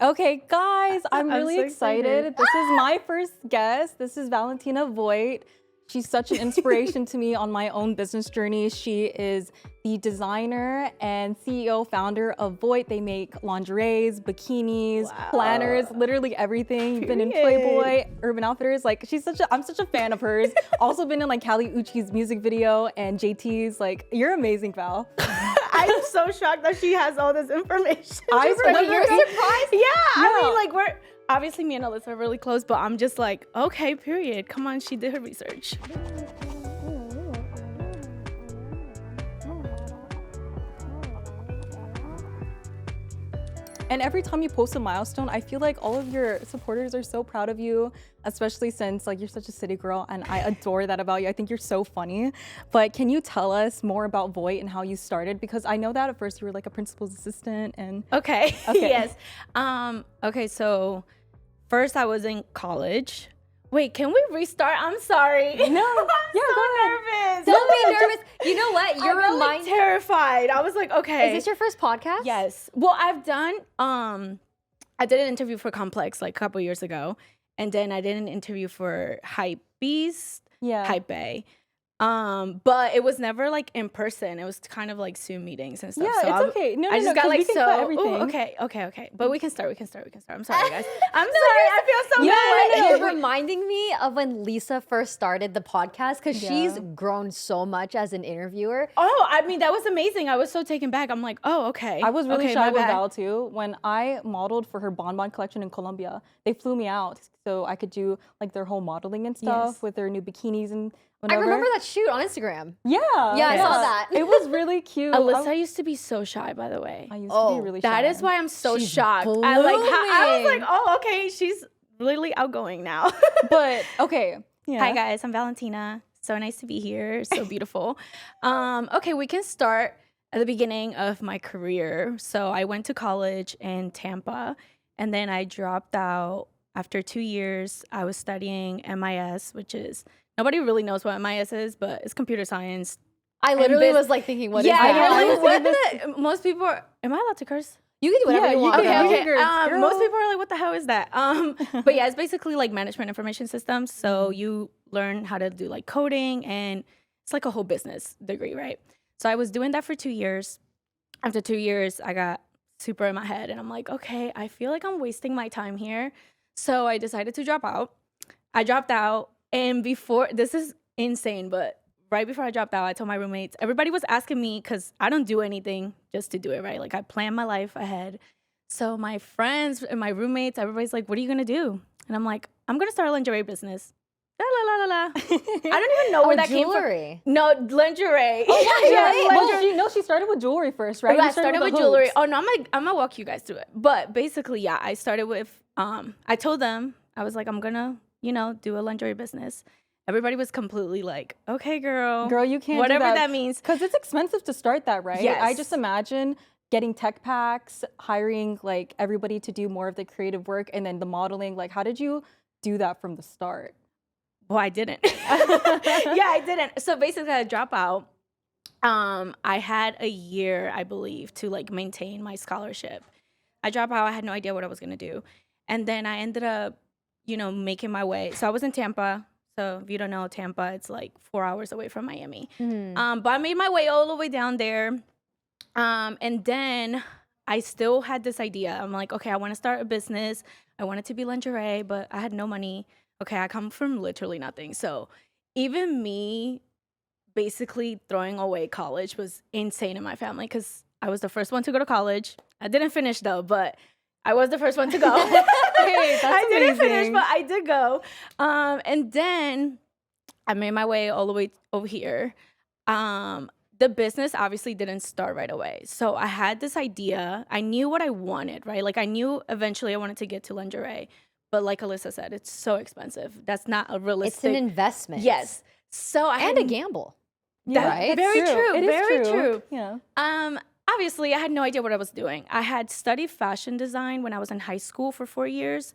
Okay, guys, I'm I'm really so excited. This is my first guest. This is Valentina Voight. She's such an inspiration to me on my own business journey. She is the designer and CEO founder of Voight. They make lingeries, bikinis, planners, literally everything. You've been in Playboy, Urban Outfitters. Like, I'm such a fan of hers. Also been in like Kali Uchis music video and JT's. Like, you're amazing, Val. I'm so shocked that she has all this information. You're surprised? Yeah, I mean, like, we're obviously me and Alyssa are really close, but I'm just like, okay, period. Come on, she did her research. And every time you post a milestone, I feel like all of your supporters are so proud of you, especially since like you're such a city girl, and I adore that about you. I think you're so funny. But can you tell us more about Voight and how you started? Because I know that at first you were like a principal's assistant and Okay. Yes. Okay, so first I was in college. Wait, can we restart? I'm sorry. No. I'm so nervous. Don't be nervous. You know what? You're I'm like terrified. I was like, okay. Is this your first podcast? Yes. Well, I've done, I did an interview for Complex like a couple years ago. And then I did an interview for Hypebeast, Hype. But it was never like in person. It was kind of like Zoom meetings and stuff. Yeah, so it's okay. No, I just got like everything. Okay. But we can start. I'm sorry, guys. I'm sorry. I feel so bad. You're reminding me of when Lisa first started the podcast because she's grown so much as an interviewer. Oh, I mean, that was amazing. I was so taken back. I'm like, oh, okay. I was really shy with Val too. When I modeled for her Bonbon collection in Colombia, they flew me out so I could do like their whole modeling and stuff with their new bikinis and whatever. I remember that shoot on Instagram. Yeah, I saw that. It was really cute. Alyssa used to be so shy, by the way. I used to be really shy. That is why I'm so shocked. I was like, oh, okay, she's really outgoing now. But okay. Yeah. Hi guys, I'm Valentina. So nice to be here. So beautiful. Okay, we can start at the beginning of my career. So I went to college in Tampa, and then I dropped out after 2 years. I was studying MIS, which is nobody really knows what MIS is, but it's computer science. I literally was like thinking, what is that? Most people are, am I allowed to curse? You can do whatever you want. Okay. Most people are like, what the hell is that? But yeah, it's basically like management information systems. So you learn how to do like coding, and it's like a whole business degree, right? So I was doing that for 2 years. After 2 years, I got super in my head, and I'm like, okay, I feel like I'm wasting my time here. So I decided to drop out. I dropped out, and this is insane, but right before I dropped out, I told my roommates, everybody was asking me, because I don't do anything just to do it, right? Like, I plan my life ahead. So my friends and my roommates, everybody's like, what are you going to do? And I'm like, I'm going to start a lingerie business. La, la, la, la, la. I don't even know where that came from. No, lingerie. Oh, yeah. She started with jewelry first, right? I started with jewelry. Oh, no, I'm going to walk you guys through it. But basically, yeah, I started with, I told them, I was like, I'm going to, do a lingerie business. Everybody was completely like, okay, girl, you can't whatever do that means. Because it's expensive to start that, right? Yes. I just imagine getting tech packs, hiring like everybody to do more of the creative work, and then the modeling. Like, how did you do that from the start? Well, I didn't. I didn't. So basically, I dropped out. I had a year, I believe, to like maintain my scholarship. I dropped out. I had no idea what I was going to do. And then I ended up, making my way. So I was in Tampa. So if you don't know Tampa, it's like 4 hours away from Miami. But I made my way all the way down there. And then I still had this idea. I'm like, okay, I want to start a business. I want it to be lingerie, but I had no money. Okay, I come from literally nothing. So even me basically throwing away college was insane in my family, because I was the first one to go to college. I didn't finish though, but I was the first one to go. Hey, that's amazing. Didn't finish, but I did go. And then I made my way all the way over here. The business obviously didn't start right away. So I had this idea. I knew what I wanted, right? Like, I knew eventually I wanted to get to lingerie. But like Alyssa said, it's so expensive. That's not a realistic... It's an investment. Yes. So I had a gamble. Yeah, right? Very true. It is very true. Yeah. Obviously, I had no idea what I was doing. I had studied fashion design when I was in high school for 4 years,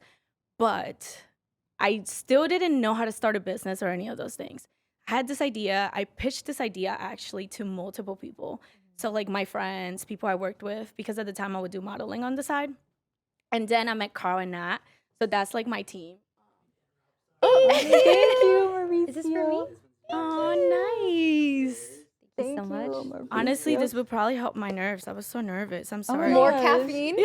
but I still didn't know how to start a business or any of those things. I had this idea. I pitched this idea actually to multiple people. So like my friends, people I worked with, because at the time I would do modeling on the side. And then I met Carl and Nat. So that's like my team. Thank you, Mauricio. Is this for me? Oh, nice. Thank you so much. Mauricio. Honestly, this would probably help my nerves. I was so nervous. I'm sorry. More Yes. caffeine?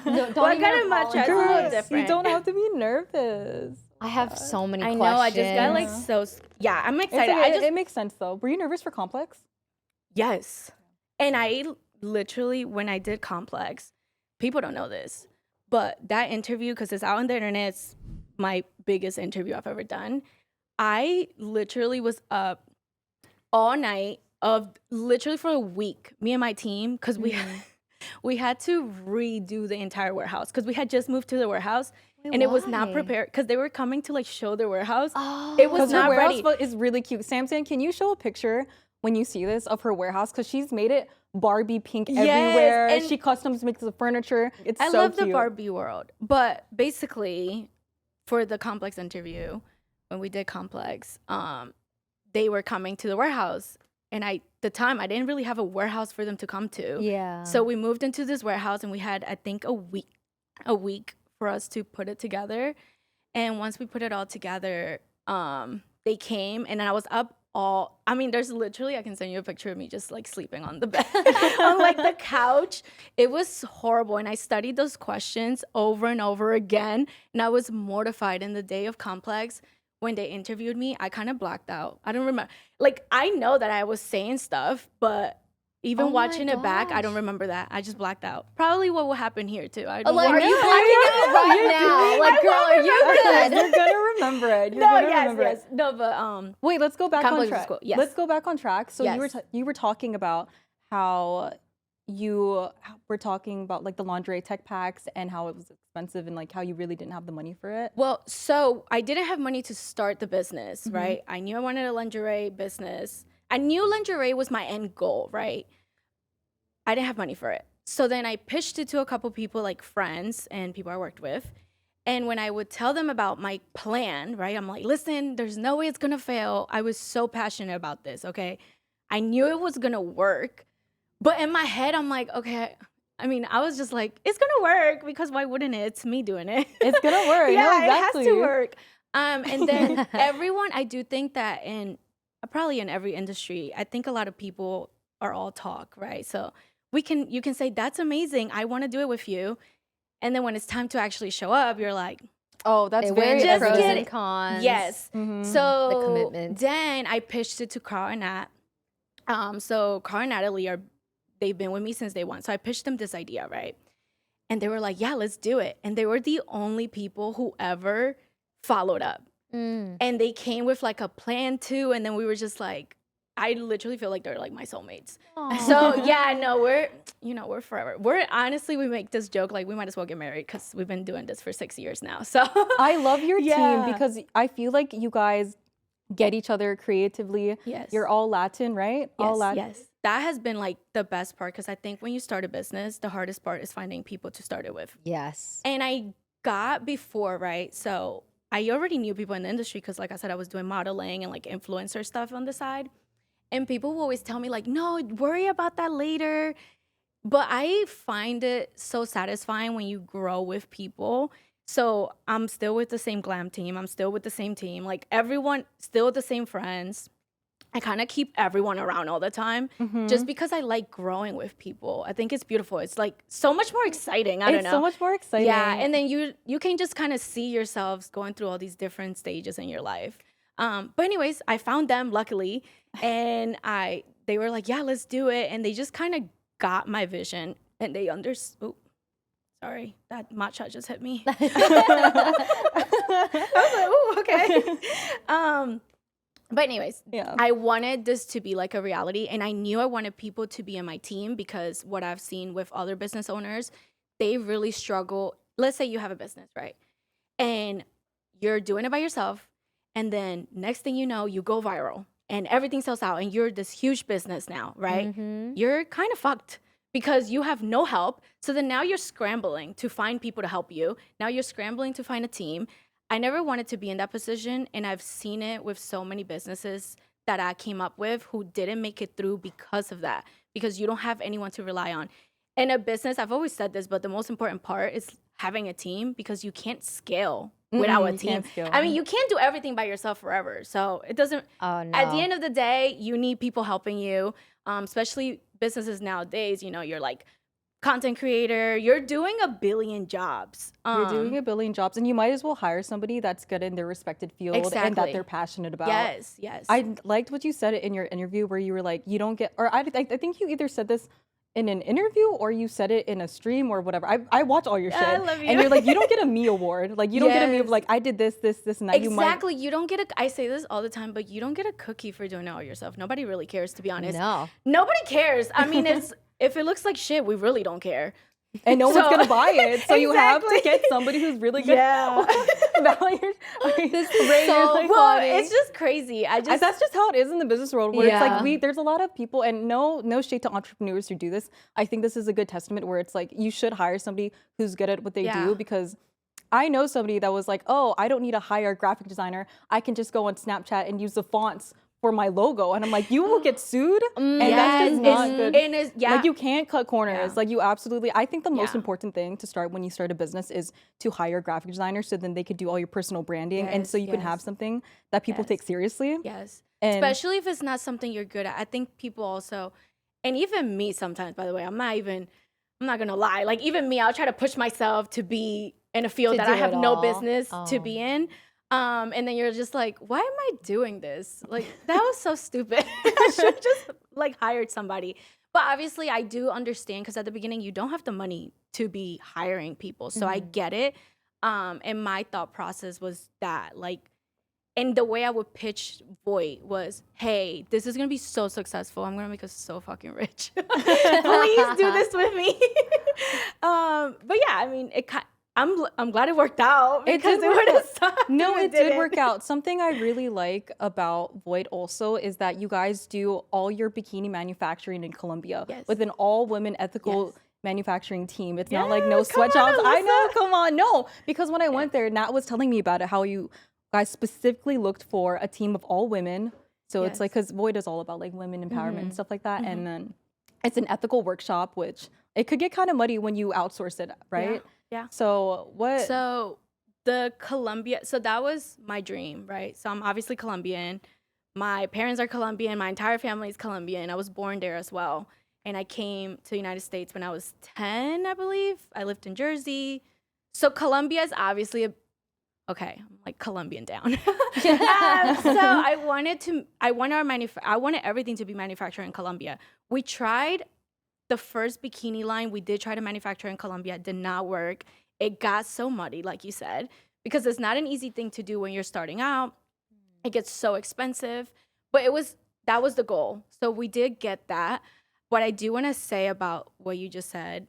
Don't don't get even a matcha. It's a little apologize. different. You don't have to be nervous. I have so many I questions. know. I just got like so. Yeah, I'm It's excited. okay, it makes sense though. Were you nervous for Complex? Yes. And I literally, when I did Complex, people don't know this, but that interview, because it's out on the internet, it's my biggest interview I've ever done. I literally was up all night of literally for a week, me and my team, because we had to redo the entire warehouse because we had just moved to the warehouse. Wait, and it was not why? prepared because they were coming to like show their warehouse. Oh. It was Because her not warehouse ready. is really cute. Samson, can you show a picture when you see this of her warehouse? Because she's made it Barbie pink Yes, everywhere. and She customs makes the furniture. It's I so love cute. the Barbie world. But basically, for the Complex interview, when we did Complex, they were coming to the warehouse. And I didn't really have a warehouse for them to come to. Yeah. So we moved into this warehouse and we had, I think, a week for us to put it together. And once we put it all together, they came and I was up there's literally, I can send you a picture of me just like sleeping on the bed, on like the couch. It was horrible. And I studied those questions over and over again. And I was mortified. In the day of Complex, when they interviewed me, I kind of blacked out. I don't remember. Like, I know that I was saying stuff, but even Oh my watching it back, I don't gosh. remember that. I just blacked out. Probably what will happen here too. I don't Like, know. are you blacking out right now? Like, girl, are you good? You're gonna remember it. You're No, gonna yes, remember yes. it. No, but Wait, let's go back on Complex was track. cool. Yes. Let's go back on track. So Yes. you were talking about how you were talking about like the lingerie tech packs and how it was expensive and like how you really didn't have the money for it. well, so I didn't have money to start the business, Mm-hmm. right? I knew I wanted a lingerie business. I knew lingerie was my end goal, right? I didn't have money for it. So then I pitched it to a couple people, like friends and people I worked with. And when I would tell them about my plan, right? I'm like, listen, there's no way it's gonna fail. I was so passionate about this, okay? I knew it was gonna work. But in my head, I'm like, okay. I mean, I was just like, it's gonna work because why wouldn't it? It's me doing it. It's gonna work. Yeah, No, exactly. it has to work. And then everyone, I do think that probably in every industry, I think a lot of people are all talk, right? So you can say, that's amazing. I want to do it with you. And then when it's time to actually show up, you're like, Oh, that's They very weigh the Just pros get and it. cons. yes. Mhm. So The commitment. then I pitched it to Carl and Nat. So Carl and Natalie they've been with me since day one. So I pitched them this idea, right? And they were like, yeah, let's do it. And they were the only people who ever followed up. Mm. And they came with like a plan too. And then we were just like, I literally feel like they're like my soulmates. So yeah, no, we're forever. We make this joke like we might as well get married because we've been doing this for 6 years now. So I love your Yeah. team because I feel like you guys get each other creatively. yes. You're all Latin, right? All Latin. Yes. That has been like the best part because I think when you start a business, the hardest part is finding people to start it with. Yes. And I got before, right? So I already knew people in the industry because, like I said, I was doing modeling and like influencer stuff on the side. And people will always tell me, like, no, worry about that later. But I find it so satisfying when you grow with people. So I'm still with the same glam team. I'm still with the same team. Like everyone, still with the same friends. I kind of keep everyone around all the time just because I like growing with people. I think it's beautiful. It's like so much more exciting. I don't know. It's so much more exciting. Yeah, and then you can just kind of see yourselves going through all these different stages in your life. But anyways, I found them luckily, and they were like, yeah, let's do it, and they just kind of got my vision, and they understood. Sorry, that matcha just hit me. I was like, ooh, okay. But anyways, Yeah. I wanted this to be like a reality, and I knew I wanted people to be in my team because what I've seen with other business owners, they really struggle. Let's say you have a business, right? And you're doing it by yourself, and then next thing you know, you go viral and everything sells out and you're this huge business now, right? Mhm. You're kind of fucked because you have no help. So then now you're scrambling to find people to help you. Now you're scrambling to find a team. I never wanted to be in that position, and I've seen it with so many businesses that I came up with who didn't make it through because of that, because you don't have anyone to rely on. in a business, I've always said this, but the most important part is having a team, because you can't scale without a You team. can't scale. I mean, you can't do everything by yourself forever. So it doesn't, Oh no. at the end of the day, you need people helping you, especially businesses nowadays. You know, you're like content creator, you're doing a billion jobs. You're doing a billion jobs, and you might as well hire somebody that's good in their respected field and that Exactly. they're passionate about. Yes, yes. I liked what you said in your interview where you were like, you don't get, or I think you either said this in an interview or you said it in a stream or whatever. I watch all your shit. I love you. And you're like, you don't get a me award. Like, you don't get a me of like, I did this, and that. Exactly. You don't get I say this all the time, but you don't get a cookie for doing it all yourself. Nobody really cares, to be honest. No. Nobody cares. I mean, if it looks like shit, we really don't care. And no one's going to buy it. So you have to Exactly. get somebody who's really good. Yeah. This is so Well, funny. it's just crazy. That's just how it is in the business world, where Yeah. it's like there's a lot of people, and no shade to entrepreneurs who do this. I think this is a good testament where it's like you should hire somebody who's good at what they Yeah. do, because I know somebody that was like, oh, I don't need to hire a graphic designer. I can just go on Snapchat and use the fonts for my logo. And I'm like, you will get sued. And that's just not good. And it's, yeah. Like, you can't cut corners. Yeah. Like, you absolutely, I think the most Yeah. important thing to start when you start a business is to hire a graphic designer, so then they could do all your personal branding. And so you can have Yes. something that people take seriously. Yes. And Especially if it's not something you're good at. I think people also, and even me sometimes, by the way, I'm not gonna lie. Like, even me, I'll try to push myself to be in a field To that do I have it no all. business to be in. And then you're just like, why am I doing this? Like, that was so stupid. I should have just like hired somebody. But obviously I do understand, because at the beginning you don't have the money to be hiring people. So I get it. And my thought process was that, like, and the way I would pitch Voight was, hey, this is gonna be so successful. I'm gonna make us so fucking rich. Please do this with me. But yeah, I mean, I'm glad it worked out, because it would have sucked. No, if it did work out. Something I really like about Voight also is that you guys do all your bikini manufacturing in Colombia with an all-women ethical manufacturing team. It's not like no Yes, come sweatshops. on, I know, Alyssa. come on. No, because when I went there, Nat was telling me about it, how you guys specifically looked for a team of all women. So it's like, because Voight is all about like women empowerment and stuff like that. And then it's an ethical workshop, which it could get kind of muddy when you outsource it, right? Yeah. So what? So the Colombia, so that was my dream, right? So I'm obviously Colombian. My parents are Colombian. My entire family is Colombian. I was born there as well. And I came to the United States when I was 10, I believe. I lived in Jersey. So Colombia is obviously I'm like Colombian down. So I wanted everything to be manufactured in Colombia. We tried the first bikini line. We did try to manufacture in Colombia. It did not work. It got so muddy, like you said, because it's not an easy thing to do when you're starting out. It gets so expensive, but that was the goal. So we did get that. What I do want to say about what you just said,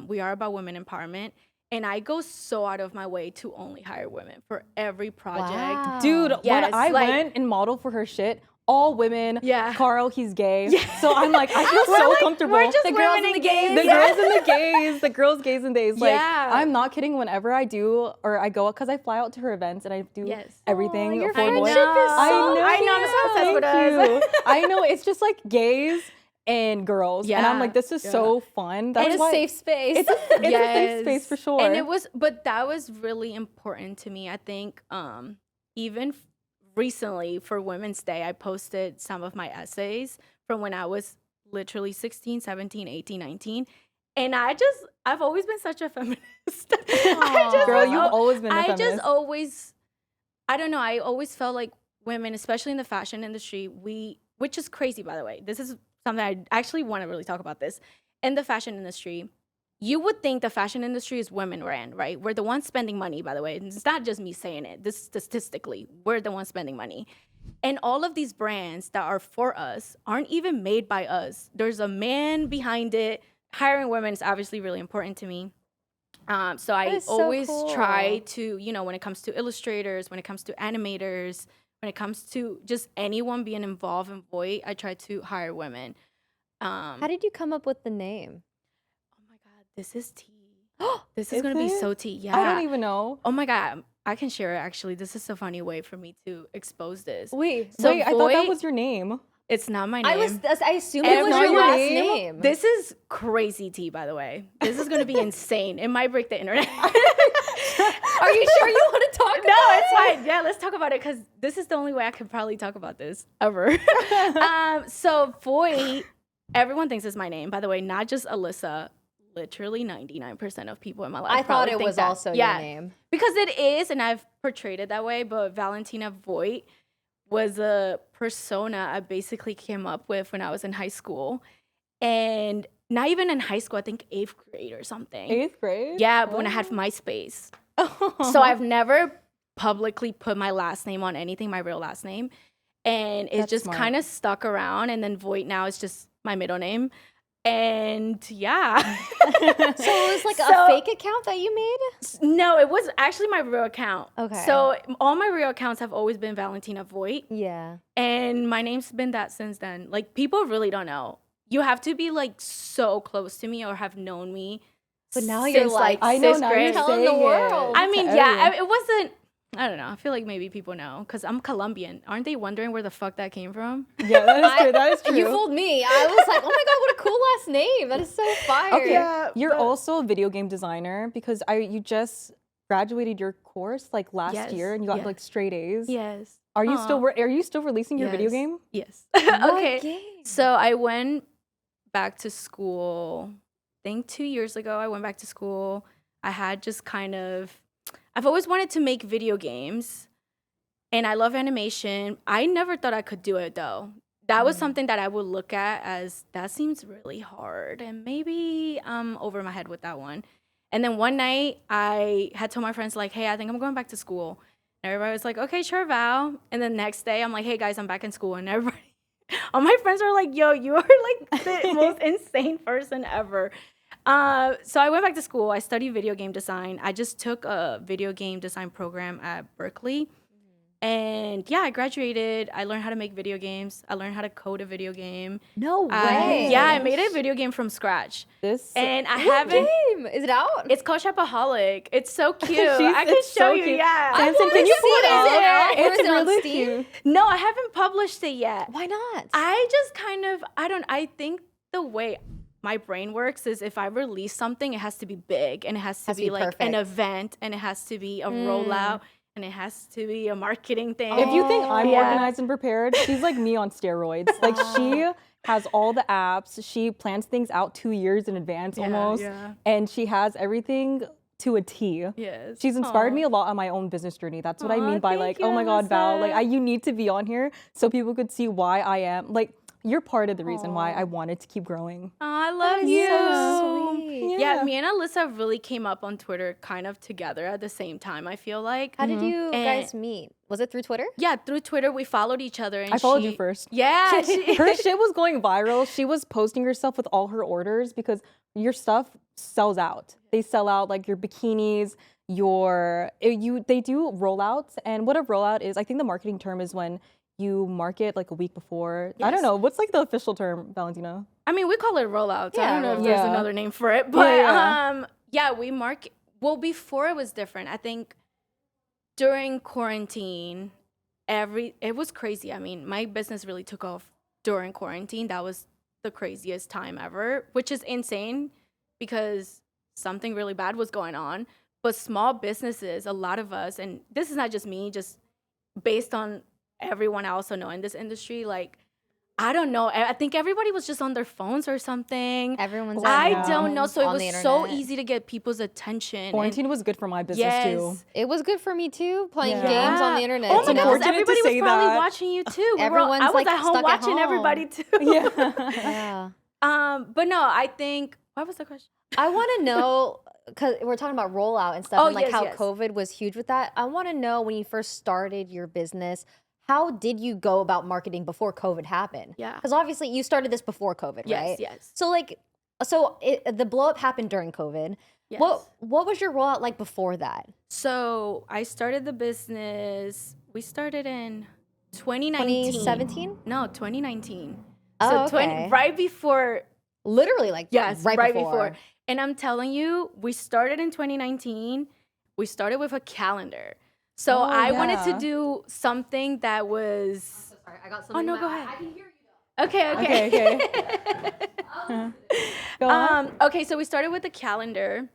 we are about women empowerment. And I go so out of my way to only hire women for every project. Wow. Dude, Yes, when I like- went and modeled for her shit, all women. Yeah. Carl, he's gay. So I'm like, I feel so comfortable. We're just The girls women and the gays. the Yeah. girls and the gays, the girls, gays, and days. Like, Yeah. I'm not kidding. Whenever I do, or I go, because I fly out to her events and I do Yes. everything your for friendship Voight. is so I know, I'm so obsessed with Thank us. you. I know, it's just like gays and girls. And I'm Yeah. like, this is so fun. That's It's a why safe space. It's a safe space for sure. And but that was really important to me. I think even recently for Women's Day, I posted some of my essays from when I was literally 16, 17, 18, 19. And I've always been such a feminist. Girl, you've always been a feminist. I don't know, I always felt like women, especially in the fashion industry, which is crazy, by the way. This is something I actually want to really talk about this. In the fashion industry, you would think the fashion industry is women ran, right? We're the ones spending money, by the way. It's not just me saying it. This statistically, we're the ones spending money. And all of these brands that are for us aren't even made by us. There's a man behind it. Hiring women is obviously really important to me. So I is so always cool. try to, when it comes to illustrators, when it comes to animators, when it comes to just anyone being involved in Voight, I try to hire women. How did you come up with the name? Oh my God, this is tea. This is Is going to be it? so tea. Yeah. I don't even know. Oh my God, I can share it actually. This is a funny way for me to expose this. Wait, So Wait, I thought that Voight- was your name. It's not my name. I assumed it was not your your last name? name. This is crazy tea, by the way. This is gonna be insane. It might break the internet. Are you sure you want to talk about No, it? it's fine. Yeah, let's talk about it because this is the only way I could probably talk about this ever. So Voight, everyone thinks is my name, by the way, not just Alyssa. Literally 99% of people in my life. I thought probably it think was that. also your name. Because it is, and I've portrayed it that way, but Valentina Voight was a persona I basically came up with when I was in high school. And not even in high school, I think 8th grade or something. 8th grade? Yeah, when I had MySpace. So I've never publicly put my last name on anything, my real last name. And it's That's just smart. kind of stuck around. And then Voight now is just my middle name. And yeah. So it was like a fake account that you made? No, it was actually my real account. Okay. So all my real accounts have always been Valentina Voight. Yeah. And my name's been that since then. Like, people really don't know. You have to be like so close to me or have known me. But now since, you're like, I know, 6th now grade. you're telling the saying world. it I mean, to yeah, everyone. it wasn't. I don't know. I feel like maybe people know because I'm Colombian. Aren't they wondering where the fuck that came from? Yeah, that is true. That is true. You fooled me. I was like, oh my God, what a cool last name. That is so fire. Okay, Yeah, you're but- also a video game designer because you just graduated your course like last Yes, year and you got yes. like straight A's. Yes. Are you still are you still releasing your video Yes. game? Yes. What Okay. game? So I went back to school. I think 2 years ago, I went back to school. I had just kind of, I've always wanted to make video games and I love animation. I never thought I could do it though. That was something that I would look at as that seems really hard and maybe I'm over my head with that one. And then one night I had told my friends like, hey, I think I'm going back to school. And everybody was like, okay, sure, Val. And the next day I'm like, hey guys, I'm back in school. And everybody, all my friends were like, yo, you are like the most insane person ever. So I went back to school. I studied video game design. I just took a video game design program at Berkeley. And yeah, I graduated. I learned how to make video games. I learned how to code a video game. No way. Yeah, I made a video game from scratch. This And I What haven't. game? Is it out? It's called Shopaholic. It's so cute. I can it's show so you. cute. Yeah. Samson, wanna can you see pull it. it Is it out? out? Or is It's it on really Steam? cute. No, I haven't published it yet. Why not? I just kind of, I think the way my brain works is if I release something, it has to be big and it has to be like an perfect. event and it has to be a rollout and it has to be a marketing thing. If you think I'm Yeah. organized and prepared, she's like me on steroids. Like she has all the apps. She plans things out 2 years in advance almost. yeah. And she has everything to a T. Yes. She's inspired Aw. me a lot on my own business journey. That's what I Aw, mean by thank like, you, oh my God, Val, like Alyssa. you need to be on here so people could see why I am. Like you're part of the reason why I wanted to keep growing. I love is you. so sweet. Yeah, me and Alyssa really came up on Twitter kind of together at the same time, I feel like. How did you And- guys meet? Was it through Twitter? Yeah, through Twitter, we followed each other. And I followed you she- first. Yeah. Her shit was going viral. She was posting herself with all her orders because your stuff sells out. They sell out like your bikinis, they do rollouts. And what a rollout is, I think the marketing term is when you market like a week before. I don't Yes. know. What's like the official term, Valentina? I mean, we call it rollouts. I Yeah, don't know if rollouts. there's Yeah. another name for it, but Yeah, yeah, we market. Well, before it was different. I think during quarantine, it was crazy. I mean, my business really took off during quarantine. That was the craziest time ever, which is insane because something really bad was going on. But small businesses, a lot of us, and this is not just me, just based on everyone I also know in this industry, like, I don't know. I think everybody was just on their phones or something. Everyone's I at don't home, know. So it on was the so internet. easy to get people's attention. and- Quarantine was good for my business too. It was good for me too, playing Yeah. games on the internet. Oh It's my you know? goodness, unfortunate to everybody was say probably that. watching you too. Everyone's, I was like, at home stuck at watching home. everybody too. Yeah. Yeah. But no, I think, what was the question? I want to know, because we're talking about rollout and stuff, Oh, and like yes, how yes. COVID was huge with that. I want to know when you first started your business, how did you go about marketing before COVID happened? Yeah. Because obviously you started this before COVID, Yes, right? yes. So like, the blow up happened during COVID. Yes. What was your rollout like before that? So I started the business, we started in 2019. 2017? No, 2019. Oh, So okay. right before, Literally like yes, right, before. And I'm telling you, we started in 2019. We started with a calendar. So Oh, I wanted to yeah. do something that was. Sorry, I got Oh, no, go ahead. can hear you though. Okay. Go on. Okay, so we started with the calendar,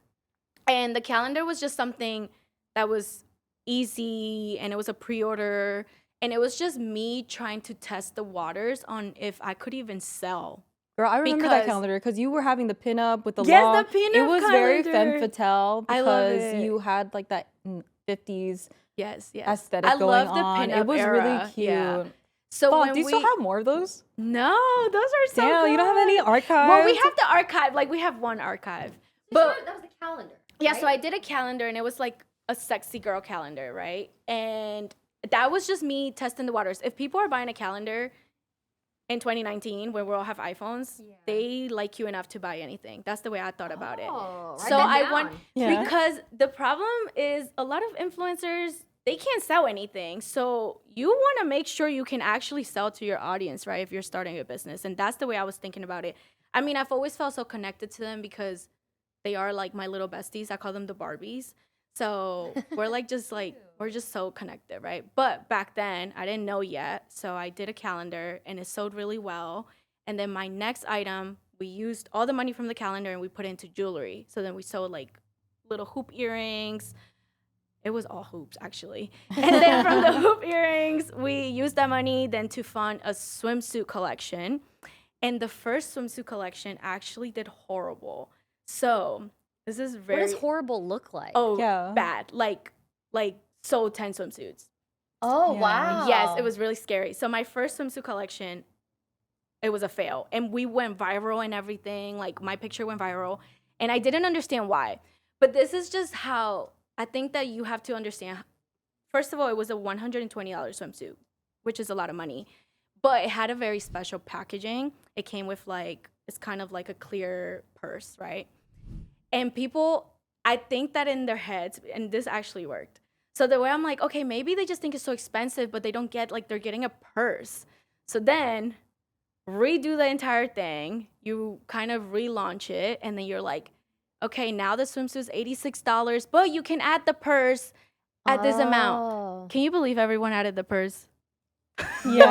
and the calendar was just something that was easy, and it was a pre-order, and it was just me trying to test the waters on if I could even sell. Girl, I remember that because- calendar because you were having the pinup with the Yes, law. the pinup It was very calendar. femme fatale I love because it. you had like that 50s Yes. aesthetic I going love the on. pinup It was era. really cute. Yeah. So Fuck, when do you we still have more of those? no, those are so Damn, you don't have any good. archives? Well, we have the archive. Like we have one archive, but that was the calendar. yeah. right? So I did a calendar, and it was like a sexy girl calendar, right? And that was just me testing the waters. If people are buying a calendar in 2019, when we all have iPhones, they like you enough to buy anything. That's the way I thought about it. Oh, write So that I want down. Yeah. because the problem is a lot of influencers, they can't sell anything. So you want to make sure you can actually sell to your audience, right? If you're starting a business. And that's the way I was thinking about it. I mean, I've always felt so connected to them because they are like my little besties. I call them the Barbies. So we're like just like we're just so connected, right? But back then I didn't know yet. So I did a calendar and it sold really well. And then my next item, we used all the money from the calendar and we put it into jewelry. So then we sold like little hoop earrings. It was all hoops, actually. And then from the hoop earrings, we used that money then to fund a swimsuit collection. And the first swimsuit collection actually did horrible. So this is very... What does horrible look like? Oh, Yeah. bad. Like sold 10 swimsuits. Oh, Yeah. wow. Yes, it was really scary. So my first swimsuit collection, it was a fail. And we went viral and everything. Like my picture went viral. And I didn't understand why. But this is just how... I think that you have to understand. First of all, it was a $120 swimsuit, which is a lot of money. But it had a very special packaging. It came with like, it's kind of like a clear purse, right? And people, I think that in their heads, and this actually worked. So the way I'm like, okay, maybe they just think it's so expensive, but they don't get like they're getting a purse. So then redo the entire thing. You kind of relaunch it. And then you're like, okay, now the swimsuit's $86, but you can add the purse at this amount. Oh. Can you believe everyone added the purse? Yeah.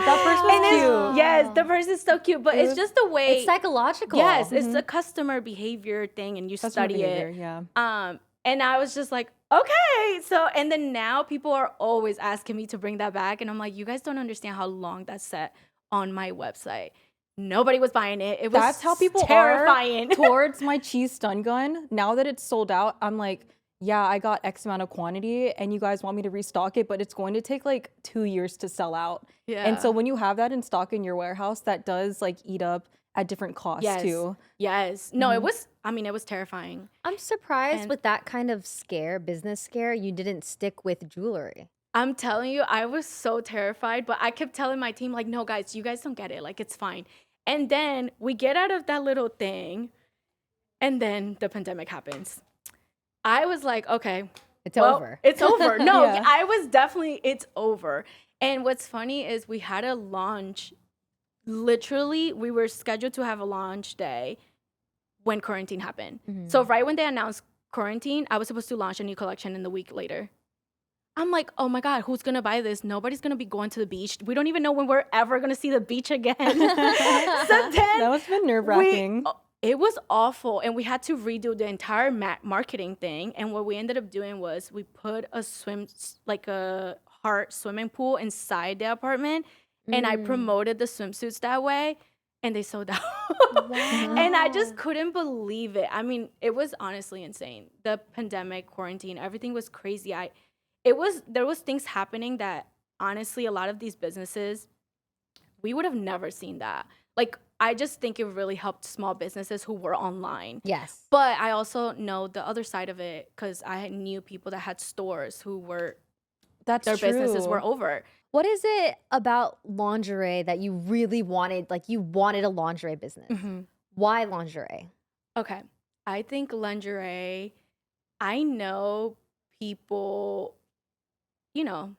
That purse was And it's- cute. yes, the purse is so cute, but it's just the way. It's psychological. Yes, it's a customer behavior thing, and you Customer study behavior, it. yeah. And I was just like, okay. So, and then now people are always asking me to bring that back, and I'm like, you guys don't understand how long that's set on my website. Nobody was buying it. It was That's how people terrifying. are towards my cheese stun gun. Now that it's sold out, I'm like, yeah, I got X amount of quantity and you guys want me to restock it, but it's going to take like 2 years to sell out. Yeah. And so when you have that in stock in your warehouse, that does like eat up at different costs too. Yes. No, it was, I mean, it was terrifying. I'm surprised And- with that kind of business scare, you didn't stick with jewelry. I'm telling you, I was so terrified, but I kept telling my team, like, no, guys, you guys don't get it. Like, it's fine. And then we get out of that little thing, and then the pandemic happens. I was like, okay. It's well, over. It's over. No, Yeah. I was definitely, it's over. And what's funny is we had a launch. Literally, we were scheduled to have a launch day when quarantine happened. So right when they announced quarantine, I was supposed to launch a new collection in the week later. I'm like, oh my God, who's gonna buy this? Nobody's gonna be going to the beach. We don't even know when we're ever gonna see the beach again. So then That must have been nerve wracking. it was awful. And we had to redo the entire marketing thing. And what we ended up doing was we put like a heart swimming pool inside the apartment. And I promoted the swimsuits that way. And they sold out. And I just couldn't believe it. I mean, it was honestly insane. The pandemic, quarantine, everything was crazy. There was things happening that honestly, a lot of these businesses, we would have never seen that. Like, I just think it really helped small businesses who were online. Yes. But I also know the other side of it because I knew people that had stores who were, That's their true. businesses were over. What is it about lingerie that you really wanted? Like you wanted a lingerie business. Why lingerie? Okay. I think lingerie, I know people, you know,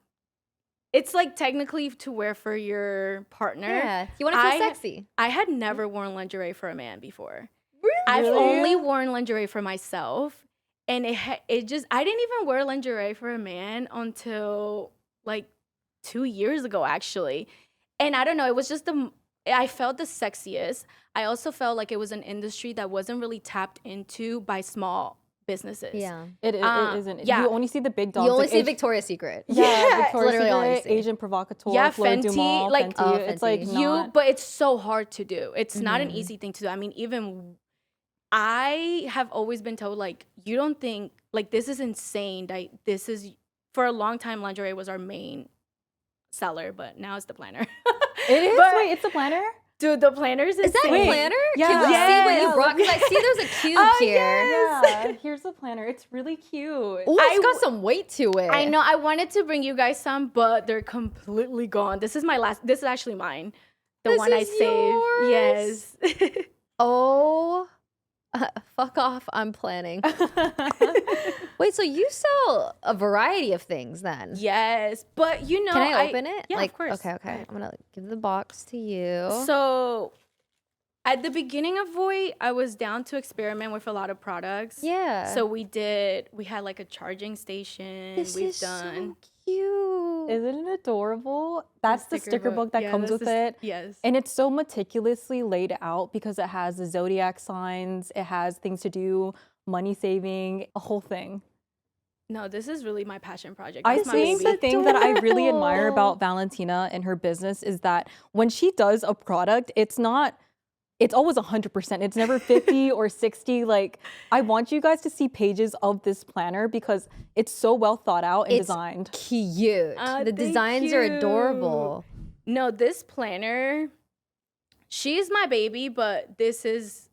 it's like technically to wear for your partner. Yeah. You want to feel sexy. I had never worn lingerie for a man before. Really? I've only worn lingerie for myself. And it just, I didn't even wear lingerie for a man until like 2 years ago, actually. And I don't know, it was just I felt the sexiest. I also felt like it was an industry that wasn't really tapped into by small businesses. Yeah. It isn't. yeah. You only see the big dogs. You only like see Victoria's Secret. Yeah, Victoria's literally all you Secret, see. Asian Provocateur, Yeah, Fleur du Fenty, Mal, like, Fenty. Oh, It's like Fenty. But it's so hard to do. It's not an Mhm. easy thing to do. I mean, even I have always been told, like, you don't think, like, this is insane. Like, this is, for a long time, lingerie was our main seller, but now it's the planner. It is. But- Wait, it's a planner. Dude, the planner's Is that insane. a planner? Yeah. Can we see what Yeah. you brought? Because I see there's a cube Oh, here. Yeah, here's the planner. It's really cute. Ooh, it's got some weight to it. I know. I wanted to bring you guys some, but they're completely gone. This is actually mine. The This one I is saved. Yes. Oh, fuck off. I'm planning. Wait, so you sell a variety of things then? Yes. But you know, Can I open it? Yeah, like, of course. Okay. I'm going to give the box to you. So at the beginning of Voight, I was down to experiment with a lot of products. Yeah. So we had like a charging station. This We've is done. so cute. Isn't it adorable? That's the sticker book that Yeah, comes that's with the it. Yes. And it's so meticulously laid out because it has the zodiac signs, it has things to do, money saving, a whole thing. No, this is really my passion project. I That's my think baby. the thing that I really admire adorable. about Valentina and her business is that when she does a product, it's always 100%. It's never 50 or 60. Like, I want you guys to see pages of this planner because it's so well thought out and It's designed. cute. The Thank designs are you. adorable. No, this planner, she's my baby, but this is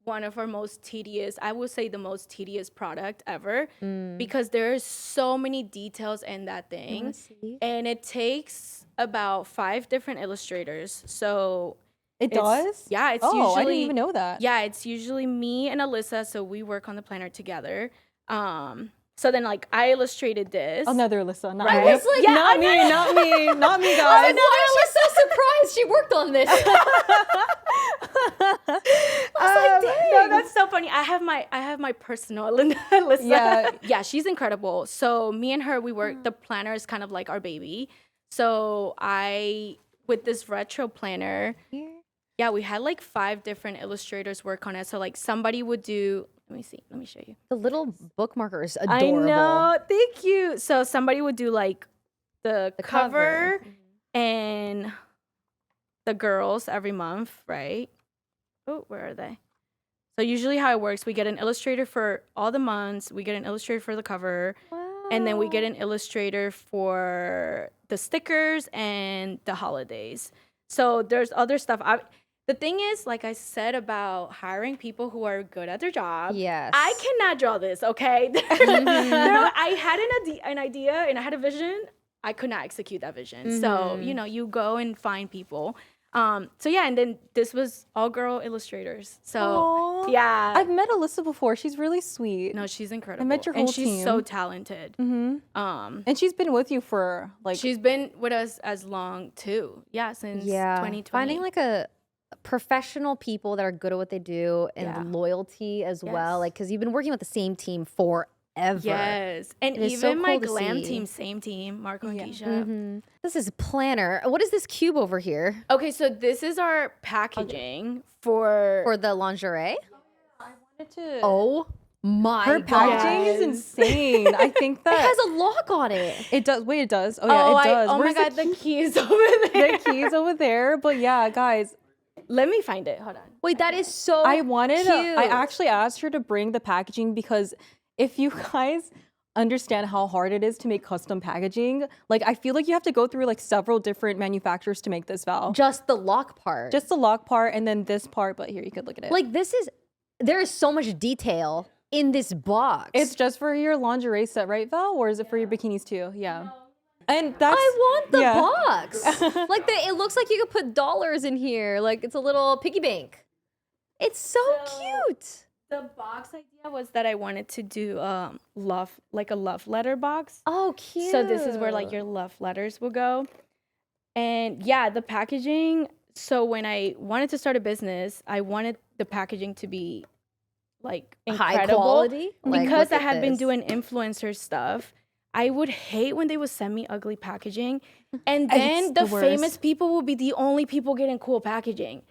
one of our most tedious, I would say the most tedious product ever, because there's so many details in that You thing. wanna see? And it takes about 5 different illustrators. So It it's- does? Yeah, it's Oh, usually. I didn't even know that. Yeah, it's usually me and Alyssa, so we work on the planner together. So then, like, I illustrated this. Another Alyssa, not I me. was like, Yeah, not I me, know. not me, not me, I guys. know, she's so surprised she worked on this. I was like, No, dang. that's so funny. I have my personal Alyssa. Yeah. Yeah, she's incredible. So me and her, we work. The planner is kind of like our baby. So with this retro planner, yeah, we had like 5 different illustrators work on it. So like somebody would do. Let me see. Let me show you. The little bookmarker is adorable. I know. Thank you. So somebody would do like the cover and the girls every month, right? Oh, where are they? So usually how it works, we get an illustrator for all the months, we get an illustrator for the cover, and then we get an illustrator for the stickers and the holidays. So there's other stuff. The thing is, like I said about hiring people who are good at their job, Yes. I cannot draw this, okay? I had an idea and I had a vision. I could not execute that vision. So, you go and find people. So yeah, and then this was all girl illustrators. So Aw. yeah. I've met Alyssa before. She's really sweet. No, she's incredible. met your and whole she's so team. talented. And she's been with you for like She's been with us as long too. Yeah, since 2020. Finding like a professional people that are good at what they do and Yeah. loyalty as well. Yes. Like, because you've been working with the same team forever. Yes. And It is so even my cool to glam see. team, same team, Marco and Yeah. Keisha. This is planner. What is this cube over here Okay, so this is our packaging for for the lingerie? to Oh my her god! packaging is Yes. insane. I think It that has a lock on it. it does. Wait, it does. Oh yeah, it does. Oh my Where's god, the the keys over there. the keys over there? But yeah, guys, Let me find it. Hold on. Wait, that is so. I wanted. cute. I actually asked her to bring the packaging because if you guys understand how hard it is to make custom packaging, like I feel like you have to go through like several different manufacturers to make this, Val. just the lock part. Just the lock part and then this part. But here, you could look at it. like this is. There is so much detail in this box. It's just for your lingerie set, right, Val? Or is it for your bikinis too? Yeah. And that's I want the yeah. box. Like it looks like you could put dollars in here. Like it's a little piggy bank. It's so cute. The box idea was that I wanted to do love, like a love letter box. Oh, cute. So this is where like your love letters will go. And yeah, the packaging. So when I wanted to start a business, I wanted the packaging to be like high incredible. quality. Like, Because look I at had been this. doing influencer stuff, I would hate when they would send me ugly packaging. And then It's the the famous worst. people will be the only people getting cool packaging.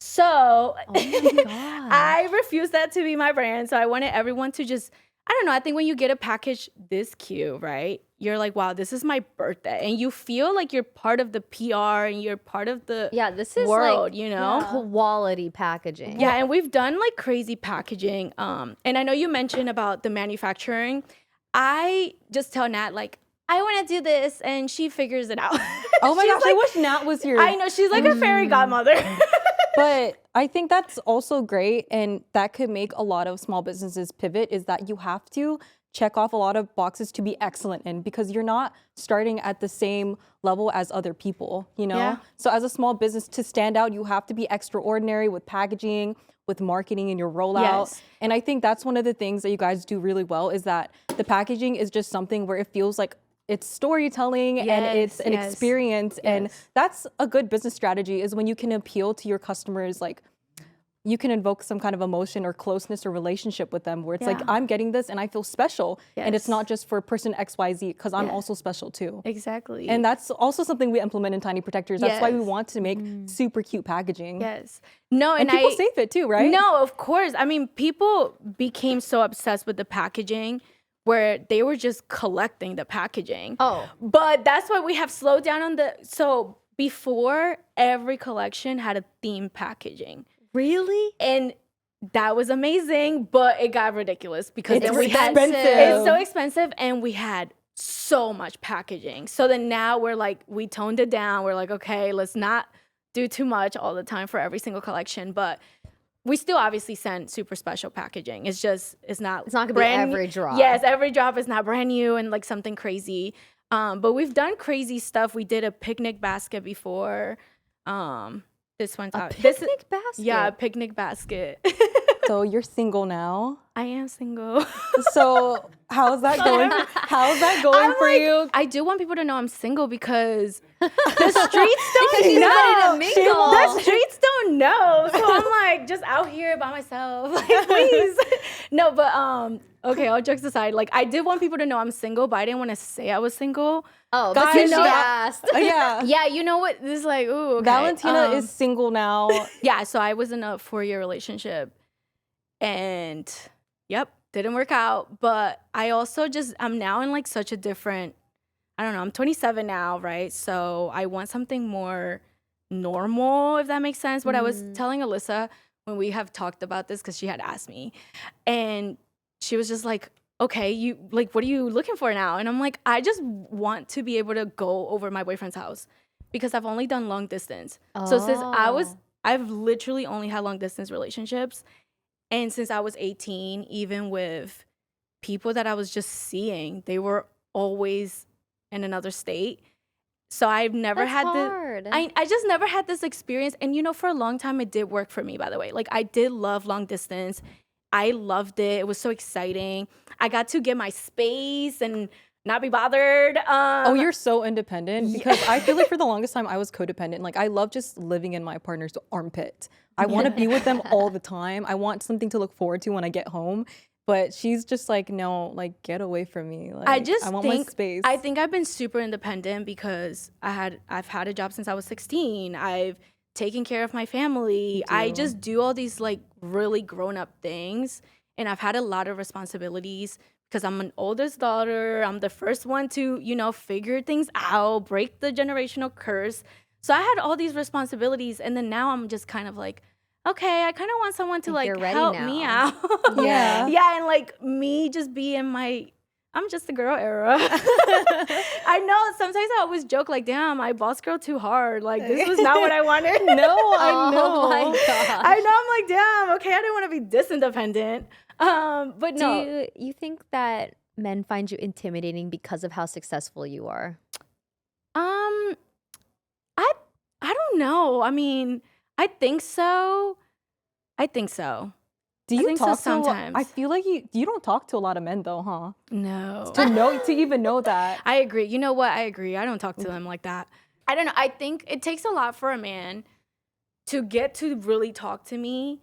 So Oh my God. I refuse that to be my brand. So I wanted everyone to just, I don't know, I think when you get a package this cute, right? You're like, wow, this is my birthday. And you feel like you're part of the PR and you're part of the Yeah, this is world, like you know? quality packaging. Yeah, and we've done like crazy packaging. And I know you mentioned about the manufacturing. I just tell Nat, like, I want to do this, and she figures it out. Oh my She's gosh, I wish Nat was here. I know, she's like a fairy godmother. But I think that's also great, and that could make a lot of small businesses pivot, is that you have to check off a lot of boxes to be excellent in, because you're not starting at the same level as other people, you know? Yeah. So as a small business, to stand out, you have to be extraordinary with packaging, with marketing and your rollout. Yes. And I think that's one of the things that you guys do really well, is that the packaging is just something where it feels like it's storytelling and it's an Yes, experience. And yes. that's a good business strategy, is when you can appeal to your customers, like you can invoke some kind of emotion or closeness or relationship with them, where it's like, Yeah. I'm getting this and I feel special. And it's Yes. not just for person XYZ, because I'm Yeah. also special too. Exactly. And that's also something we implement in Tiny Protectors. That's why we Yes. want to make super cute packaging. yes. No, And and people I, save it too, right? No, of course. I mean, people became so obsessed with the packaging where they were just collecting the packaging. Oh, But that's why we have slowed down on the, so before every collection had a theme packaging. really? And that was amazing, but it got ridiculous because It's then we had, expensive. it's so expensive, and we had so much packaging. So then now we're like, we toned it down. We're like, okay, let's not do too much all the time for every single collection, but we still obviously send super special packaging. It's just, it's not It's not gonna be brand every drop. Yes, every drop is not brand new and like something crazy. But we've done crazy stuff. We did a picnic basket before. This one's A out. picnic basket? Yeah, a picnic basket. So you're single now. I am single. So how's that going? How's that going I'm for like, you? I do want people to know I'm single because the streets don't Because she's know. ready to mingle. The streets don't know. So I'm like just out here by myself. Like, please. No, but okay, all jokes aside, like I did want people to know I'm single, but I didn't want to say I was single. Oh, Guys, because you she know- asked. Yeah. Yeah, you know what? This is like, ooh, okay. Valentina is single now. Yeah, so I was in a 4-year relationship and yep, didn't work out. But I also I'm now in like such a different, I don't know, I'm 27 now, right? So I want something more normal, if that makes sense. What I was telling Alyssa when we have talked about this, because she had asked me, and she was just like, okay, you like, what are you looking for now? And I'm like, I just want to be able to go over my boyfriend's house because I've only done long distance. So since I've literally only had long distance relationships. And since I was 18, even with people that I was just seeing, they were always in another state. So I've never That's had hard. I just never had this experience. And you know, for a long time, it did work for me, by the way. Like I did love long distance. I loved it. It was so exciting. I got to get my space and not be bothered. Oh, you're so independent, because I feel like for the longest time I was codependent. Like I love just living in my partner's armpit. I want to be with them all the time. I want something to look forward to when I get home. But she's just like, no, like get away from me. Like I want my space. I think I've been super independent because I've had a job since I was 16. I've taken care of my family. I just do all these like really grown up things, and I've had a lot of responsibilities because I'm an oldest daughter. I'm the first one to, you know, figure things out, break the generational curse. So I had all these responsibilities, and then now I'm just kind of like, okay, I kind of want someone to like you're ready help me now. out. Yeah. Yeah, and like me just be in my I'm just a girl era. I know sometimes I always joke like, damn, I boss girl too hard. Like this was not what I wanted. No, I know. Oh my gosh. I know. I'm like, damn, okay, I didn't want to be this independent. But no. Do you think that men find you intimidating because of how successful you are? I don't know. I mean, I think so. Do I you think so talk to sometimes. I feel like you don't talk to a lot of men though, huh? No. To even know that. I agree. You know what? I agree. I don't talk to them like that. I don't know. I think it takes a lot for a man to get to really talk to me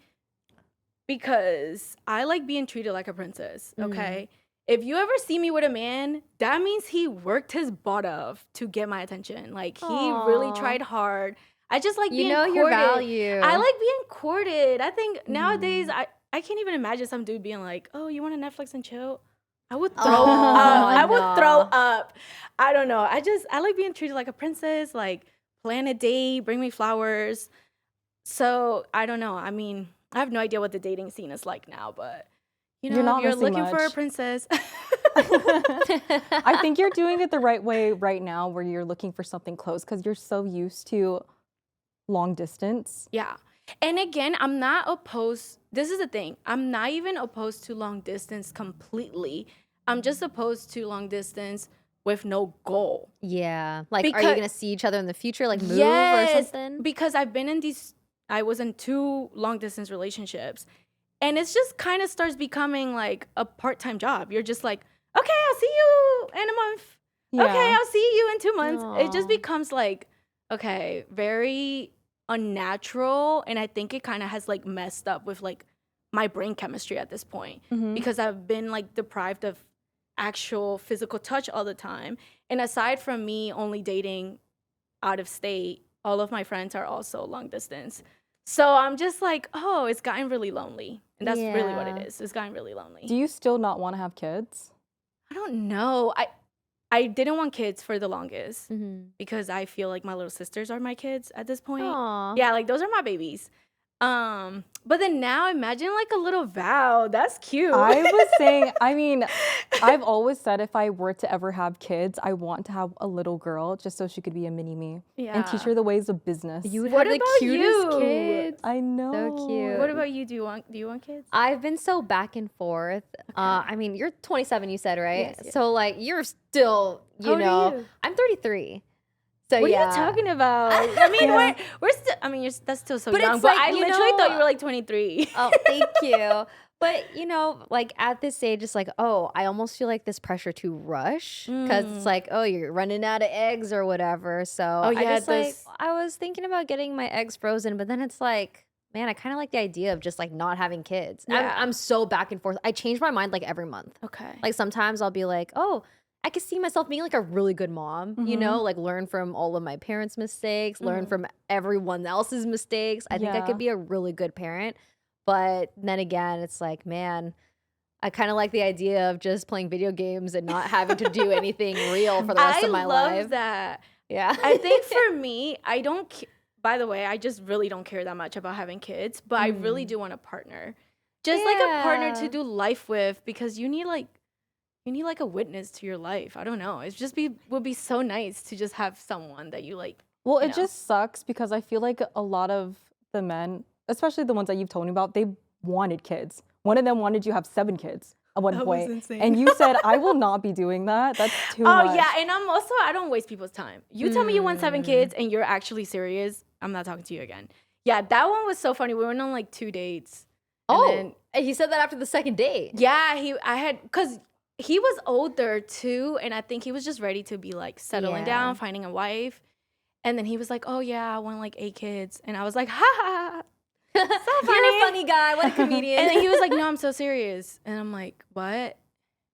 because I like being treated like a princess, okay? if you ever see me with a man, that means he worked his butt off to get my attention. Like, he really Aw. tried hard. I just like You being know courted. your value. I like being courted. I think nowadays, I can't even imagine some dude being like, oh, you want to Netflix and chill? I would throw up. I would throw up. I don't know. I like being treated like a princess, like plan a date, bring me flowers. So I don't know. I mean, I have no idea what the dating scene is like now, but you know, You're not if you're missing looking for a much. princess. I think you're doing it the right way right now where you're looking for something close because you're so used to long distance. Yeah. And again, I'm not opposed. This is the thing. I'm not even opposed to long distance completely. I'm just opposed to long distance with no goal. Yeah. Like, are you Because- going to see each other in the future? Like, move or Yes, something? because I was in 2 long distance relationships. And it's just kind of starts becoming like a part-time job. You're just like, okay, I'll see you in a month. Okay, I'll see you in 2 months. It just Aw. becomes like, okay, very unnatural. And I think it kind of has like messed up with like my brain chemistry at this point Mhm. because I've been like deprived of actual physical touch all the time. And aside from me only dating out of state, all of my friends are also long distance. So I'm just like, oh, it's gotten really lonely. And that's really what Yeah. it is. It's gotten really lonely. Do you still not want to have kids? I don't know. I didn't want kids for the longest Mm-hmm. because I feel like my little sisters are my kids at this point. Aw. Yeah, like those are my babies. But then now imagine like a little Val. That's cute. I was saying, I mean, I've always said if I were to ever have kids, I want to have a little girl just so she could be a mini me and teach her the ways of business. You would What have the about cutest you? kids. I know. cute. What about you? Do you want kids? I've been so back and forth. I mean, you're 27, you said, right? Yes, yes. So, like, you're still, How old are you? I'm 33. So, What yeah. are you talking about? I mean, we're still. I mean, that's still so But young. it's But like, I you literally know- thought you were like 23. Oh, thank you. But, like at this age, it's like, oh, I almost feel like this pressure to rush because it's like, oh, you're running out of eggs or whatever. So Oh, yeah, I just those- I was thinking about getting my eggs frozen, but then it's like, man, I kind of like the idea of just like not having kids. Yeah. I'm so back and forth. I change my mind like every month. Okay. Like sometimes I'll be like, oh, I could see myself being like a really good mom, like learn from all of my parents' mistakes, learn from everyone else's mistakes. I think I Yeah. could be a really good parent. But then again, it's like, man, I kind of like the idea of just playing video games and not having to do anything real for the rest of my I love life. that. Yeah. I think for me, I don't. By the way, I just really don't care that much about having kids, but I really do want a partner, just like a partner to Yeah. do life with, because you need like a witness to your life. I don't know. It's just would be so nice to just have someone that you like. Well, you it know. just sucks because I feel like a lot of the men, especially the ones that you've told me about, they wanted kids. One of them wanted you to have 7 kids at one That was point. insane. And you said, I will not be doing that. That's too Oh much. yeah, and I don't waste people's time. You tell me you want 7 kids and you're actually serious, I'm not talking to you again. Yeah, that one was so funny. We went on like 2 dates. And Oh, then- and he said that after the second date. yeah, because he was older too, and I think he was just ready to be like settling Yeah. down, finding a wife. And then he was like, "Oh yeah, I want like 8 kids," and I was like, "Ha ha." ha. You're a funny guy. What a comedian. And then he was like, "No, I'm so serious," and I'm like, "What?"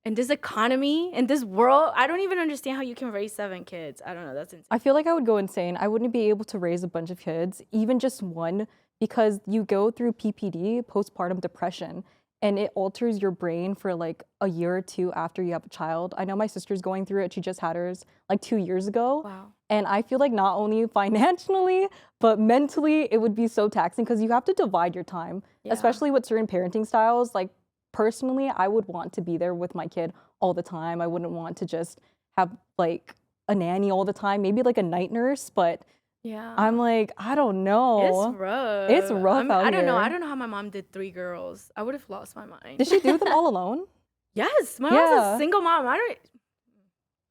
In this economy, in this world, I don't even understand how you can raise 7 kids. I don't know. That's insane. I feel like I would go insane. I wouldn't be able to raise a bunch of kids, even just one, because you go through PPD, postpartum depression, and it alters your brain for like a year or 2 after you have a child. I know my sister's going through it. She just had hers like 2 years ago. Wow. And I feel like not only financially, but mentally, it would be so taxing because you have to divide your time, Yeah. especially with certain parenting styles. Like personally, I would want to be there with my kid all the time. I wouldn't want to just have like a nanny all the time, maybe like a night nurse, but Yeah. I'm like, I don't know. It's rough. It's rough out I don't know. here. I don't know how my mom did 3 girls. I would have lost my mind. Did she do them all alone? Yes, my mom's Yeah. a single mom.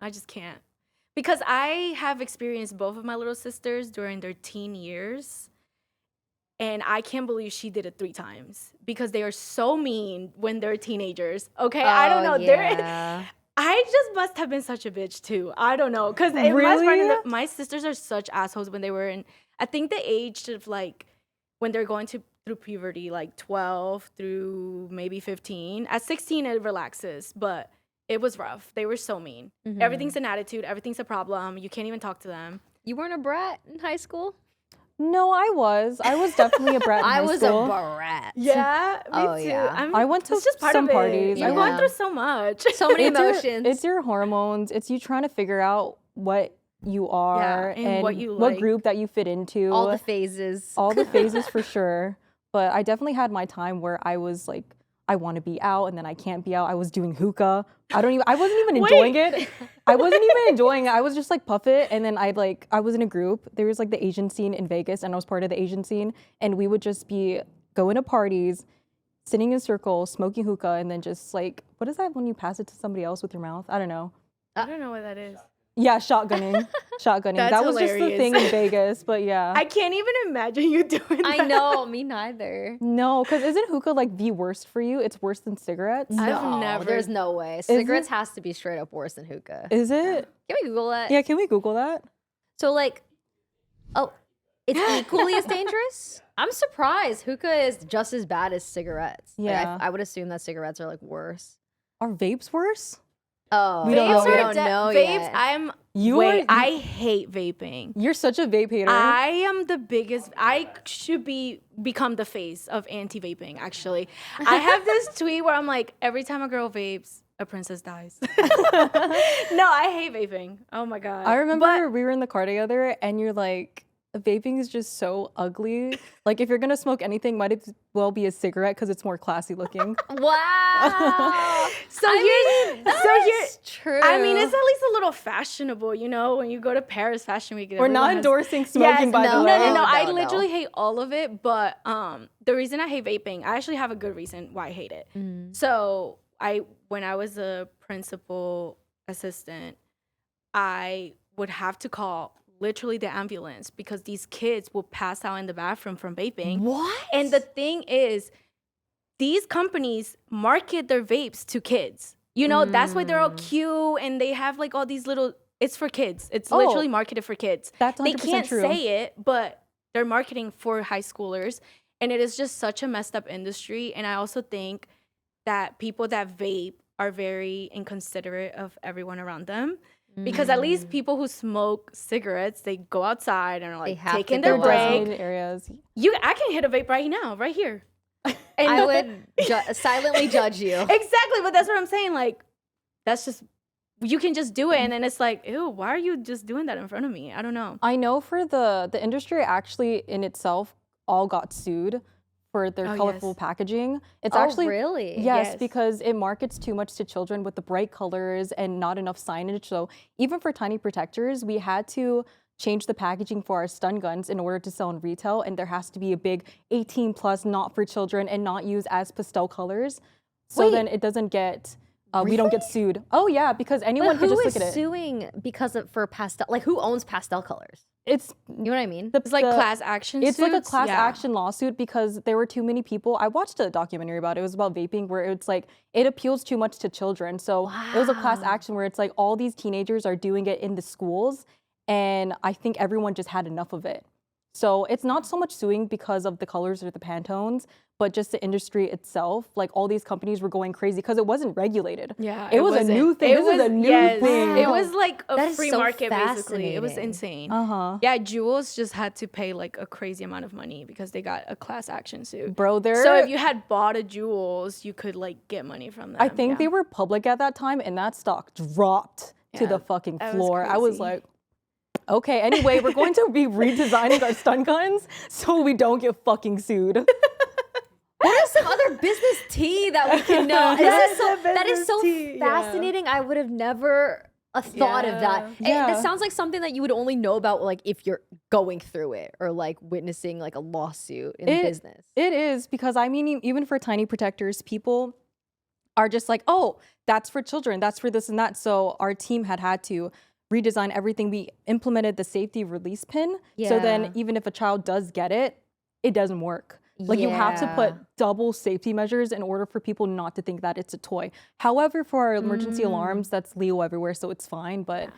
I just can't. Because I have experienced both of my little sisters during their teen years. And I can't believe she did it 3 times because they are so mean when they're teenagers. Okay, I don't know. Yeah. I just must have been such a bitch too. I don't know. Because Really? my sisters are such assholes when they were in, I think the age of like, when they're going through puberty, like 12 through maybe 15. At 16, it relaxes. But it was rough. They were so mean. Everything's an attitude. Everything's a problem. You can't even talk to them. You weren't a brat in high school? No, I was definitely a brat in I high was school. a brat. Yeah, me Oh, too. yeah. I mean, I went to it's just part some of it. parties. You I went went- through so much. So many It's your- emotions. It's your hormones. It's you trying to figure out what you are and what you what like. group that you fit into. all the phases. all the phases for sure. But I definitely had my time where I was like, I want to be out and then I can't be out. I was doing hookah. I wasn't even enjoying it. I wasn't even enjoying it. I was just like puff it. And then I was in a group. There was like the Asian scene in Vegas and I was part of the Asian scene. And we would just be going to parties, sitting in circles, smoking hookah, and then just like, what is that when you pass it to somebody else with your mouth? I don't know. I don't know what that is. Yeah, shotgunning. Shotgunning. That's That was just the hilarious. thing in Vegas, but yeah. I can't even imagine you doing that. I know, me neither. No, because isn't hookah like the worst for you? It's worse than cigarettes? I've No, never- There's no way. it? Cigarettes has to be straight up worse than hookah. Is it? Can we Google that? Yeah, can we Google that? So like, oh, it's equally as dangerous? I'm surprised. Hookah is just as bad as cigarettes. Like, Yeah. I would assume that cigarettes are like worse. Are vapes worse? Oh, We don't know we yet. don't know Vapes, yet. I hate vaping. You're such a vape hater. I am the biggest. I should become the face of anti-vaping. Actually, I have this tweet where I'm like, every time a girl vapes, a princess dies. No, I hate vaping. Oh my god. I remember we were in the car together and you're like, vaping is just so ugly. Like if you're gonna smoke anything, might as well be a cigarette because it's more classy looking. Wow. Here's true. I mean, it's at least a little fashionable, you know, when you go to Paris Fashion Week. We're not everyone has- endorsing smoking, by no, the No, way. no, no. I no. literally hate all of it. But the reason I hate vaping, I actually have a good reason why I hate it. So when I was a principal assistant, I would have to call literally the ambulance because these kids will pass out in the bathroom from vaping. What? And the thing is, these companies market their vapes to kids. You know, that's why they're all cute and they have like all these little, it's for kids. It's literally marketed for kids. That's 100% They can't true. say it, but they're marketing for high schoolers. And it is just such a messed up industry. And I also think that people that vape are very inconsiderate of everyone around them. Because at least people who smoke cigarettes, they go outside and are like have to taking go their out. break. Designated areas. I can hit a vape right now, right here. And I would silently judge you. exactly, but that's what I'm saying. Like, that's just you can just do it, and then it's like, ew, why are you just doing that in front of me? I don't know. I know for the industry actually in itself all got sued for their Oh, colorful yes. packaging. It's Oh, actually really? Yes, Yes. because it markets too much to children with the bright colors and not enough signage. So even for tiny protectors, we had to change the packaging for our stun guns in order to sell in retail. And there has to be a big 18 plus, not for children and not used as pastel colors. So then it doesn't get, we don't get sued. Oh yeah, because anyone But can who just is look at it. suing for pastel? Like who owns pastel colors? It's You know what I mean? It's like class action. It's like a suits. class Yeah. action lawsuit because there were too many people. I watched a documentary about it. It was about vaping where it's like it appeals too much to children. So it was a class action where it's like all these teenagers are doing it in the schools. And I think everyone just had enough of it. So it's not so much suing because of the colors or the Pantones, but just the industry itself. Like all these companies were going crazy because it wasn't regulated. Yeah, It was a wasn't. new thing. It This is was a new thing. It was like a That is free so market, basically. It was fascinating. insane. Uh-huh. Yeah, Jules just had to pay like a crazy amount of money because they got a class action suit. Bro, they're So if you had bought a Jules, you could like get money from them. I think they were public at that time and that stock dropped to Yeah, the fucking that was floor. I was crazy. like, okay, anyway, we're going to be redesigning our stun guns so we don't get fucking sued. What is some other business tea that we can know? Yes, That is business so tea, yeah. fascinating. I would have never thought of that. Yeah. That sounds like something that you would only know about like if you're going through it or like witnessing like a lawsuit in business. It is because I mean, even for tiny protectors, people are just like, oh, that's for children, that's for this and that. So our team had to redesign everything. We implemented the safety release pin. So Yeah. then even if a child does get it, it doesn't work. Like you have to put Yeah. double safety measures in order for people not to think that it's a toy. However, for our emergency alarms, that's legal everywhere, so it's fine. But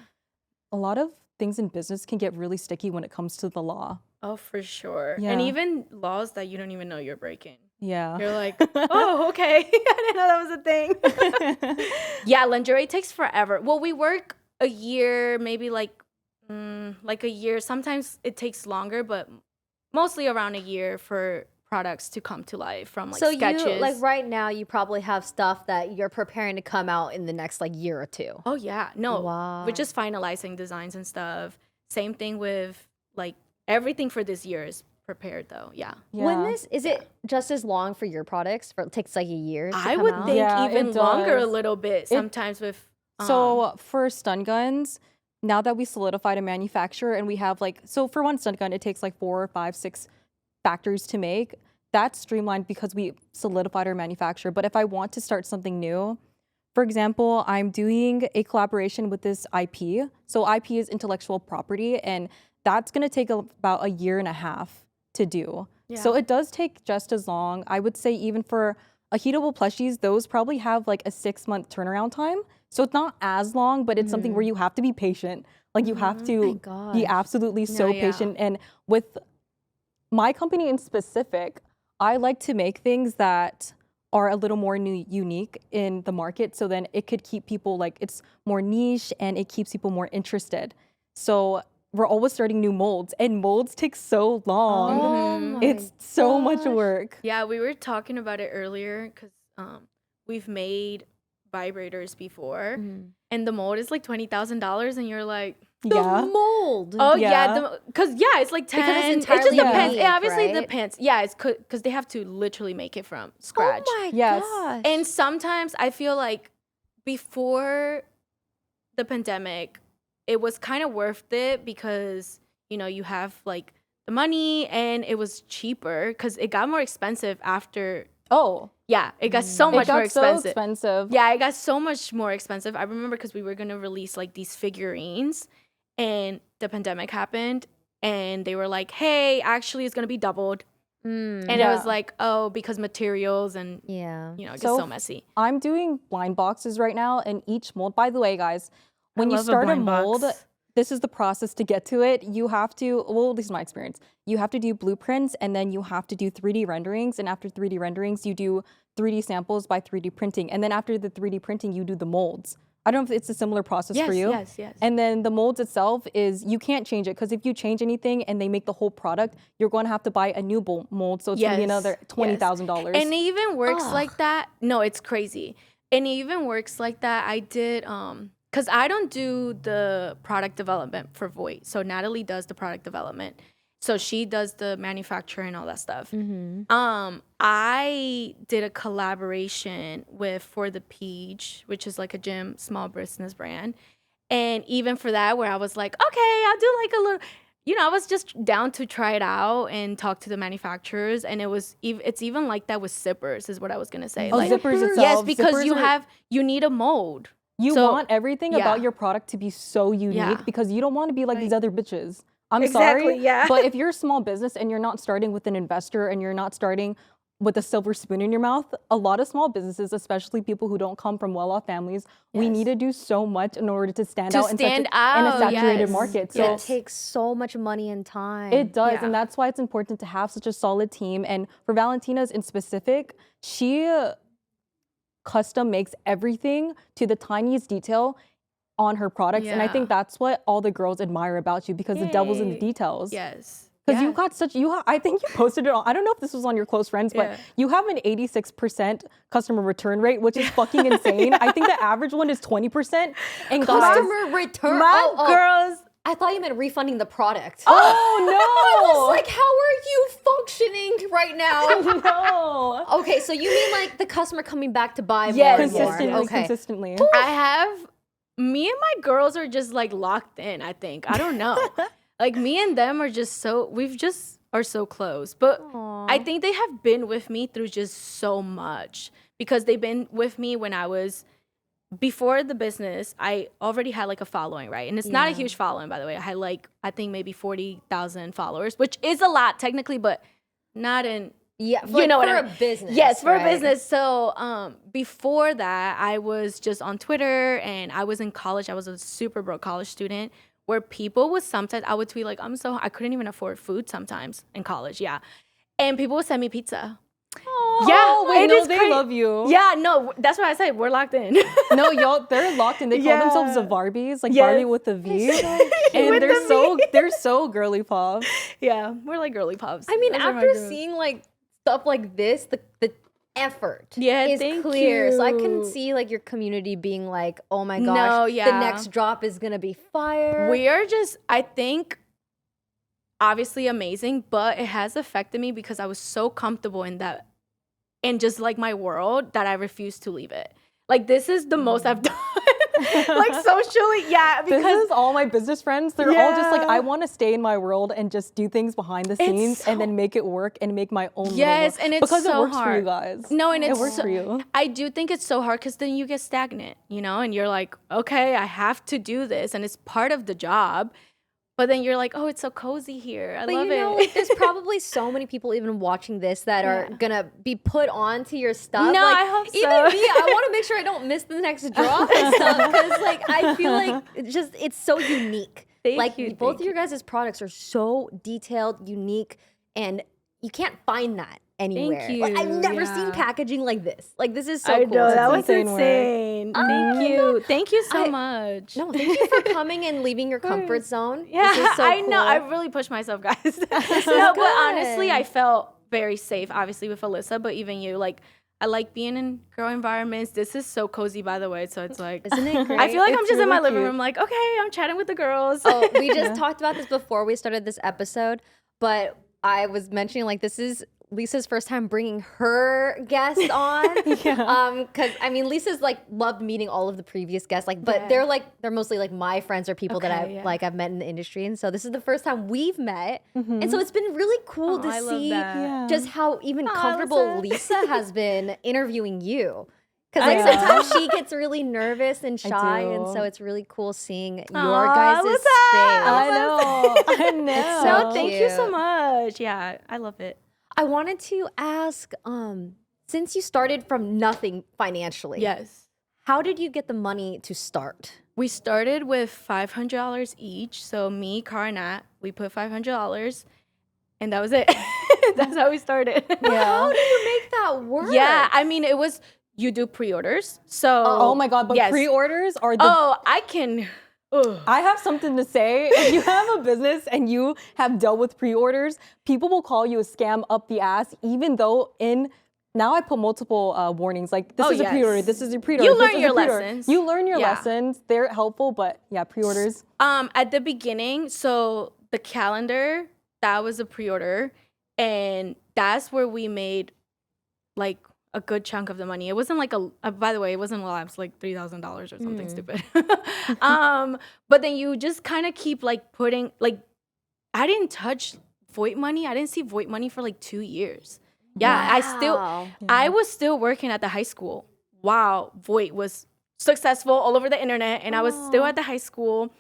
a lot of things in business can get really sticky when it comes to the law. Oh, for sure. Yeah. And even laws that you don't even know you're breaking. Yeah. You're like, oh, okay. I didn't know that was a thing. Yeah, lingerie takes forever. Well, we work a year, maybe like a year. Sometimes it takes longer, but mostly around a year for products to come to life from like So sketches. you like right now you probably have stuff that you're preparing to come out in the next like year or two. Oh yeah, no, Wow. we're just finalizing designs and stuff. Same thing with like everything for this year is prepared though. Yeah. When this is it just as long for your products? For it takes like a year to I come would out? think Yeah, even it longer a does. little bit sometimes with So for stun guns, now that we solidified a manufacturer and we have like, so for one stun gun, it takes like 4, 5, 6 factories to make. That's streamlined because we solidified our manufacturer. But if I want to start something new, for example, I'm doing a collaboration with this IP. So IP is intellectual property, and that's going to take about a year and a half to do. So it does take just as long. I would say even for a heatable plushies, those probably have like a 6-month turnaround time. So it's not as long, but it's something where you have to be patient. Like you have to be absolutely so patient. And with my company in specific, I like to make things that are a little more unique in the market, so then it could keep people like, it's more niche and it keeps people more interested. So we're always starting new molds, and molds take so long. It's so much work. Yeah, we were talking about it earlier because we've made vibrators before, and the mold is like $20,000, and you're like, The mold. oh yeah, because it's like 10. Because it's It just entirely depends. unique, It obviously right? depends. Yeah, it's because they have to literally make it from scratch. Oh my Yes. gosh. And sometimes I feel like before the pandemic, it was kind of worth it because, you know, you have like the money and it was cheaper because it got more expensive after. Oh, Yeah, it got so much more it got so expensive. expensive. Yeah, it got so much more expensive. I remember because we were going to release like these figurines and the pandemic happened and they were like, hey, actually it's going to be doubled. And it was like, oh, because materials and, Yeah. you know, it gets So so messy. I'm doing blind boxes right now, and each mold, by the way, guys, when you love a start a blind mold, box. this is the process to get to it. You have to, well, this is my experience. You have to do blueprints, and then you have to do 3D renderings. And after 3D renderings, you do 3D samples by 3D printing. And then after the 3D printing, you do the molds. I don't know if it's a similar process for you. Yes. And then the molds itself is, you can't change it, because if you change anything and they make the whole product, you're going to have to buy a new mold. So it's going to be another $20,000. And it even works like that. No, it's crazy. And it even works like that. I did, because I don't do the product development for Voight. So Natalie does the product development. So she does the manufacturing and all that stuff. I did a collaboration with For the Peach, which is like a gym small business brand. And even for that, where I was like, okay, I'll do like a little, you know, I was just down to try it out and talk to the manufacturers. And it's even like that with zippers is what I was going to say. Oh, like, zippers itself. yes, because Zippers you need a mold. You So, want everything about your product to be so unique because you don't want to be like these other bitches. I'm sorry, but if you're a small business and you're not starting with an investor and you're not starting with a silver spoon in your mouth, a lot of small businesses, especially people who don't come from well-off families, we need to do so much in order to stand out in a saturated market. So it takes so much money and time. it does, and that's why it's important to have such a solid team. And for Valentina's in specific, she custom makes everything to the tiniest detail on her products. And I think that's what all the girls admire about you, because the devil's in the details. Yes. Because you got such, I think you posted it on, I don't know if this was on your close friends, but you have an 86% customer return rate, which is fucking insane. I think the average one is 20%. And Customer return. Girls. I thought you meant refunding the product. Oh no! I was like, how are you functioning right now? No. Okay, so you mean like the customer coming back to buy more Yes. and more. Consistently, Okay. consistently. Me and my girls are just like locked in, I think. I don't know. Like me and them are just are so close. But I think they have been with me through just so much, because they've been with me when I was, before the business, I already had like a following, right? And it's not a huge following, by the way. I had like, I think maybe 40,000 followers, which is a lot technically, but not in, Yeah, you know, for a business. Yes, for right? a business. So before that, I was just on Twitter, and I was in college. I was a super broke college student, where people would sometimes, I would tweet like, I couldn't even afford food sometimes in college. Yeah. And people would send me pizza. No, wait, It no, is they cra- love you. Yeah, no, that's what I said. We're locked in. No, y'all, they're locked in. They call themselves the Yeah. Barbies, like Yes. Barbie with a V. And With the they're so girly pop. Yeah, we're like girly pops. I mean, Those are my after girls. seeing like stuff like this, the effort Yeah, is thank clear. So I can you. see like your community being like, oh my gosh, No, the yeah. next drop is gonna be fire. We are just, I think, obviously amazing, but it has affected me because I was so comfortable in that, in just like my world, that I refuse to leave it. Like, this is the most I've done. Like, socially, yeah, This because is all my business friends. They're all just like, Yeah. I want to stay in my world and just do things behind the scenes and then make it work and make my own little Yes, world. and it's because it so works for you hard. guys. No, and it it's works so- for you. I do think it's so hard because then you get stagnant, you know, and you're like, okay, I have to do this, and it's part of the job. But then you're like, oh, it's so cozy here. I But love you know, it. like, there's probably so many people even watching this that are gonna be put onto your stuff. No, like, I hope so. Even me, I want to make sure I don't miss the next drop and stuff because, like, I feel like it's so unique. Thank like, you, both thank of your guys' products are so detailed, unique, and you can't find that anywhere. Like, I've you, never seen yeah. packaging like this. Like, this is so I cool. know, that That's was insane work. insane. Thank you. Thank you so much. No, thank you for coming and leaving your comfort zone. Yeah, This is so I know. I cool. really pushed myself, guys. No, but honestly, good. I felt very safe, obviously, with Alyssa, but even you, like, I like being in girl environments. This is so cozy, by the way. So it's like, Isn't it great? I feel like I'm It's just in my really living cute. room, like, okay, I'm chatting with the girls. Oh, we just talked about this before we started this episode, but I was mentioning like this is Lisa's first time bringing her guest on. Because I mean, Lisa's like loved meeting all of the previous guests, like, but Yeah. they're mostly like my friends or people that Okay, I've met in the industry, and so this is the first time we've met, and so it's been really cool to I love see that. Yeah. just how even comfortable Alyssa. Lisa has been interviewing you. Because like Yeah. sometimes she gets really nervous and shy, and do. so it's really cool seeing your Aw, guys' Alyssa. space. I know. I know. so No, thank you so cute. much. Yeah, I love it. I wanted to ask, since you started from nothing financially, Yes. how did you get the money to start? We started with $500 each. So me, Cara, and Nat, we put $500, and that was it. That's how we started. How do you make that work? Yeah, I mean, it was, you do pre-orders. So Oh my God, but yes. pre-orders are the Oh, I can. Ugh. I have something to say. If you have a business and you have dealt with pre-orders, people will call you a scam up the ass, even though now I put multiple warnings, like this Oh, is a pre-order, yes. this is a pre-order. You this learn is your a pre-order. lessons. You learn your Yeah. lessons. They're helpful, but yeah, pre-orders. At the beginning, so the calendar, that was a pre-order, and that's where we made like a good chunk of the money. It wasn't like by the way, it wasn't a lot. It was like $3,000 or something stupid. But then you just kind of keep like putting, like, I didn't touch Voight money. I didn't see Voight money for like 2 years. Yeah, Wow. I was still working at the high school while Voight was successful all over the internet, and I was still at the high school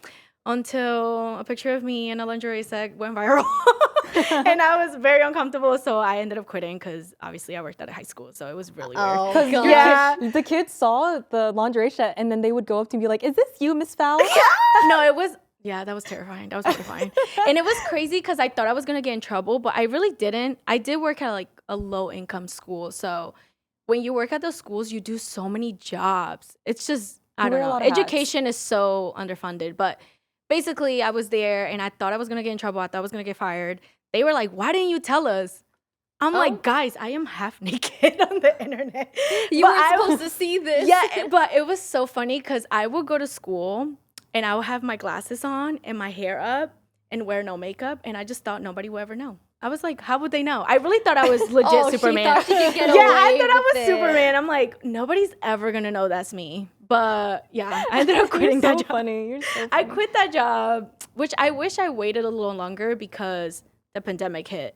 until a picture of me in a lingerie set went viral. And I was very uncomfortable, so I ended up quitting because obviously I worked at a high school, so it was really weird. Oh, Because God. Yeah. the kids saw the lingerie set and then they would go up to me and be like, "Is this you, Miss Val?" No, it was, yeah, that was terrifying. That was terrifying. And it was crazy because I thought I was going to get in trouble, but I really didn't. I did work at like a low income school. So when you work at those schools, you do so many jobs. It's just, I You don't wear a know. lot of hats. Education is so underfunded. But basically, I was there and I thought I was going to get in trouble. I thought I was going to get fired. They were like, "Why didn't you tell us?" I'm like, "Guys, I am half naked on the internet." You But weren't I supposed to see this. Yeah, but it was so funny because I would go to school and I would have my glasses on and my hair up and wear no makeup, and I just thought nobody would ever know. I was like, how would they know? I really thought I was legit Oh, Superman. she thought she could get Yeah, I away thought I with was it. Superman. I'm like, nobody's ever gonna know that's me. But yeah, I ended up quitting You're that so job. funny. You're so funny. I quit that job, which I wish I waited a little longer because the pandemic hit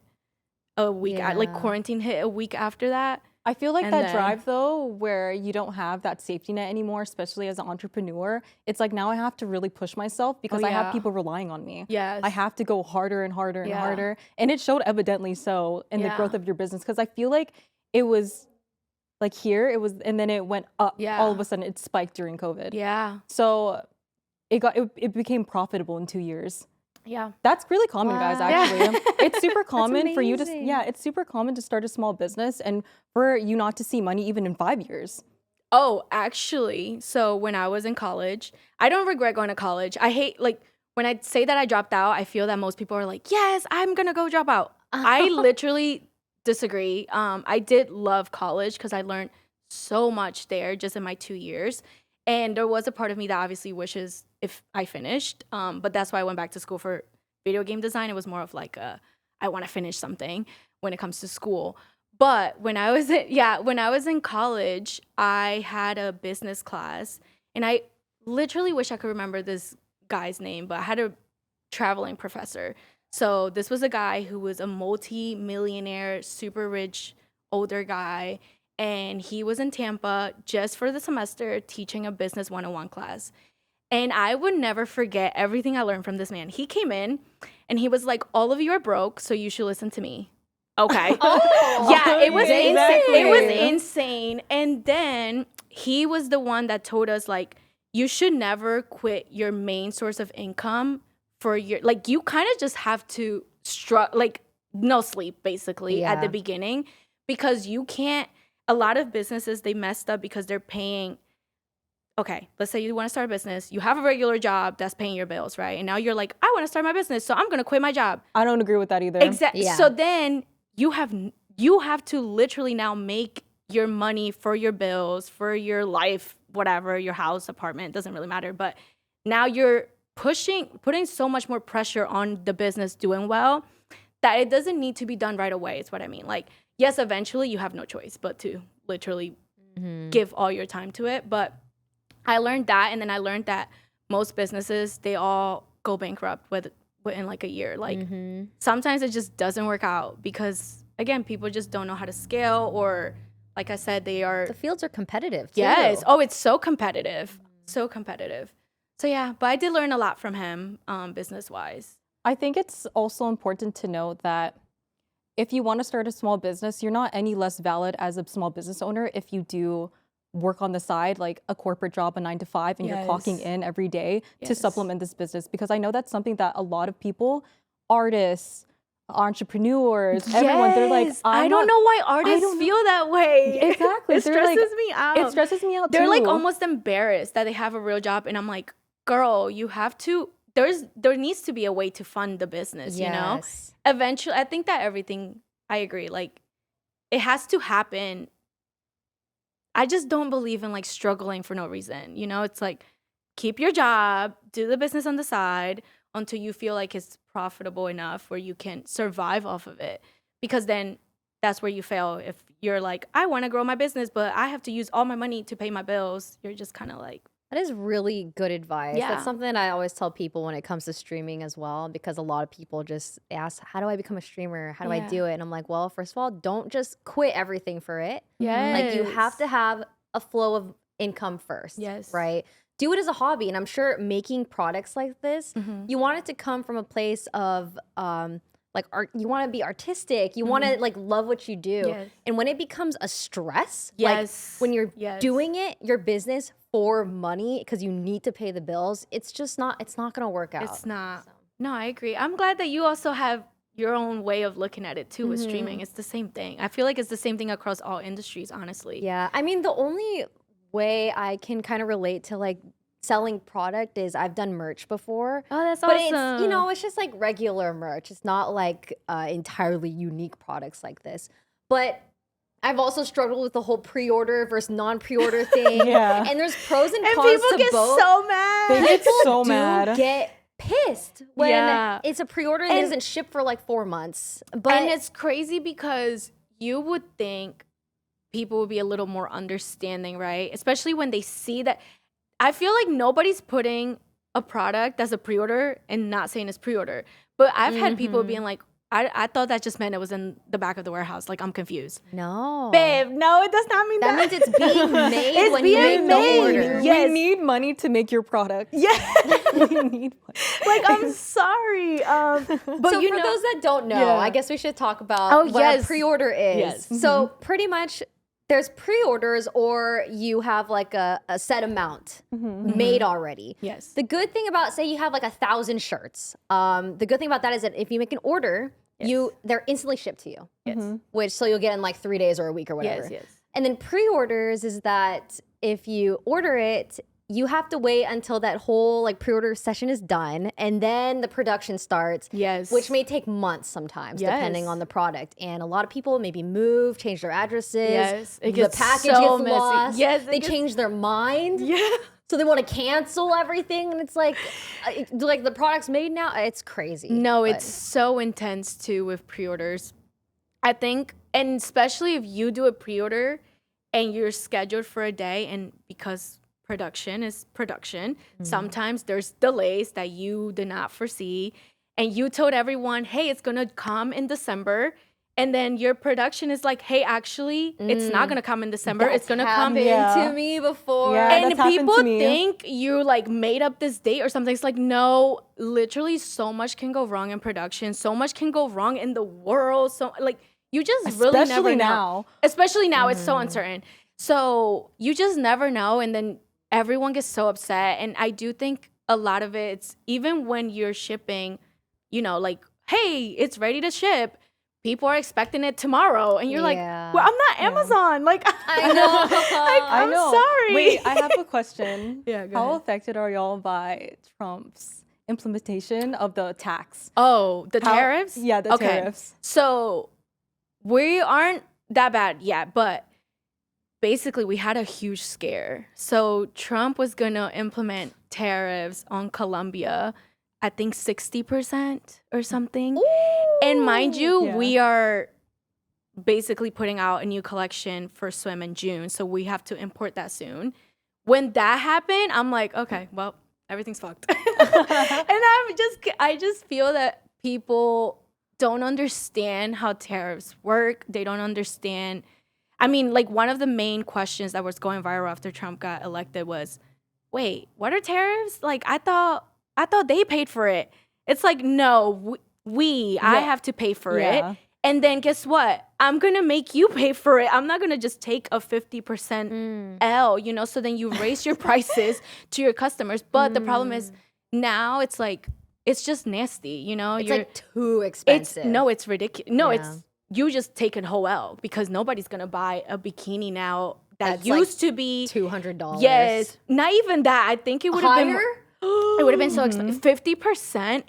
a week, like Yeah. quarantine hit a week after that. I feel like And that then- drive though, where you don't have that safety net anymore, especially as an entrepreneur, it's like now I have to really push myself because I yeah. have people relying on me. Yes. I have to go harder and harder and Yeah. harder. And it showed evidently so in the Yeah. growth of your business because I feel like it was like here, it was, and then it went up. Yeah. All of a sudden it spiked during COVID. Yeah. So it became profitable in 2 years. Yeah. That's really common, guys, actually. It's super common for you to, amazing. it's super common to start a small business and for you not to see money even in 5 years. Oh, actually, so when I was in college, I don't regret going to college. I hate, like, when I say that I dropped out, I feel that most people are like, yes, I'm gonna go drop out. I literally disagree. I did love college because I learned so much there just in my 2 years. And there was a part of me that obviously wishes if I finished, but that's why I went back to school for video game design. It was more of like I want to finish something when it comes to school. But when I was in college, I had a business class, and I literally wish I could remember this guy's name, but I had a traveling professor. So this was a guy who was a multi-millionaire, super rich, older guy, and he was in Tampa just for the semester teaching a business 101 class. And I would never forget everything I learned from this man. He came in and he was like, all of you are broke, so you should listen to me. Okay. Yeah, it was insane. It was insane. And then he was the one that told us, like, you should never quit your main source of income for your, like, you kind of just have to like, no sleep, basically, at the beginning, because you can't, a lot of businesses, they messed up because they're paying, okay, let's say you want to start a business, you have a regular job that's paying your bills, right? And now you're like, I want to start my business, so I'm going to quit my job. I don't agree with that either. Exactly. Yeah. So then you have to literally now make your money for your bills, for your life, whatever, your house, apartment, doesn't really matter. But now you're putting so much more pressure on the business doing well that it doesn't need to be done right away. It's what I mean. Like, yes, eventually you have no choice but to literally give all your time to it. But I learned that, and then I learned that most businesses, they all go bankrupt within like a year. Like sometimes it just doesn't work out because, again, people just don't know how to scale, or like I said, the fields are competitive too. Yes. Oh, it's so competitive. So competitive. So yeah, but I did learn a lot from him, business wise. I think it's also important to note that if you want to start a small business, you're not any less valid as a small business owner if you do work on the side, like a corporate job, a 9 to 5, and you're clocking in every day to supplement this business. Because I know that's something that a lot of people, artists, entrepreneurs, everyone, they're like, I don't know why artists feel that way. Exactly. It stresses me out. It stresses me out too. They're like almost embarrassed that they have a real job. And I'm like, girl, you have to, there needs to be a way to fund the business, you know? Eventually, I think that everything, I agree, like it has to happen. I just don't believe in like struggling for no reason. You know, it's like, keep your job, do the business on the side until you feel like it's profitable enough where you can survive off of it. Because then that's where you fail. If you're like, I want to grow my business, but I have to use all my money to pay my bills, you're just kind of like. That is really good advice. Yeah. That's something I always tell people when it comes to streaming as well, because a lot of people just ask, how do I become a streamer? How do I do it? And I'm like, well, first of all, don't just quit everything for it. Like, you have to have a flow of income first. Right? Do it as a hobby. And I'm sure making products like this, you want it to come from a place of like art. You want to be artistic. You want to like love what you do. And when it becomes a stress, like when you're doing it, your business for money because you need to pay the bills, it's not going to work out. It's not. So. No, I agree. I'm glad that you also have your own way of looking at it too with streaming. It's the same thing. I feel like it's the same thing across all industries, honestly. Yeah. I mean, the only way I can kind of relate to like selling product is I've done merch before. Oh, that's but awesome. It's, you know, it's just like regular merch. It's not like entirely unique products like this. But I've also struggled with the whole pre-order versus non-pre-order thing. And there's pros and cons to both. And people get so mad. They get so mad. Get pissed when it's a pre-order and it doesn't ship for like 4 months. But and it's crazy because you would think people would be a little more understanding, right? Especially when they see that. I feel like nobody's putting a product as a pre-order and not saying it's pre-order. But I've had people being like, I thought that just meant it was in the back of the warehouse. Like, I'm confused. No. Babe, no, it does not mean that. That means it's being made it's when you make the order. We need money to make your product. Yeah. We need money. Like, I'm sorry. But so you for know, those that don't know, I guess we should talk about what a pre-order is. So pretty much there's pre-orders or you have like a set amount made already. Yes. The good thing about, say you have like 1,000 shirts, the good thing about that is that if you make an order, they're instantly shipped to you. Yes. Which, so you'll get in like 3 days or a week or whatever. Yes, yes. And then pre-orders is that if you order it, you have to wait until that whole like pre-order session is done, and then the production starts. Yes. Which may take months sometimes, Yes. depending on the product. And a lot of people maybe move, change their addresses. Yes. It The gets package so gets messy. lost. Yes, They change their mind. Yeah. So they want to cancel everything, and it's like the product's made now. It's crazy. No, but- it's so intense too with pre-orders. I think, and especially if you do a pre-order and you're scheduled for a day, and because production is production, sometimes there's delays that you did not foresee, and you told everyone, hey, it's gonna come in December, and then your production is like, hey, actually, it's not gonna come in December, it's gonna come happened Yeah. to me before. Yeah. and that's happened people to me. think you like made up this date or something. It's like, no, literally so much can go wrong in production. So much can go wrong in the world. So like you just really never Especially know. now. Especially now, it's so uncertain. So you just never know. And then everyone gets so upset. And I do think a lot of it's even when you're shipping, you know, like, hey, it's ready to ship. People are expecting it tomorrow. And you're like, Yeah. well, I'm not Amazon. Like, I know. I I'm know. sorry. Wait, I have a question. Yeah, go How ahead. affected are y'all by Trump's implementation of the tax? oh, the How- tariffs? Yeah, the tariffs. So we aren't that bad yet, but basically we had a huge scare. So Trump was gonna implement tariffs on Colombia, I think 60% or something. And mind you, Yeah. we are basically putting out a new collection for swim in June, so we have to import that soon. When that happened, I'm like, okay, well, everything's fucked. And I just feel that people don't understand how tariffs work. They don't understand. I mean, like one of the main questions that was going viral after Trump got elected was, wait, what are tariffs? Like I thought they paid for it. It's like, no, I have to pay for Yeah. it. And then guess what? I'm going to make you pay for it. I'm not going to just take a 50% L, you know? So then you raise your prices to your customers. But the problem is now it's like, it's just nasty, you know? It's like too expensive. It's ridiculous. No, Yeah. it's, you just take a whole L because nobody's going to buy a bikini now that That's like used to be. $200. Yes. Not even that. I think it would have been. Higher? It would have been so expensive. 50%.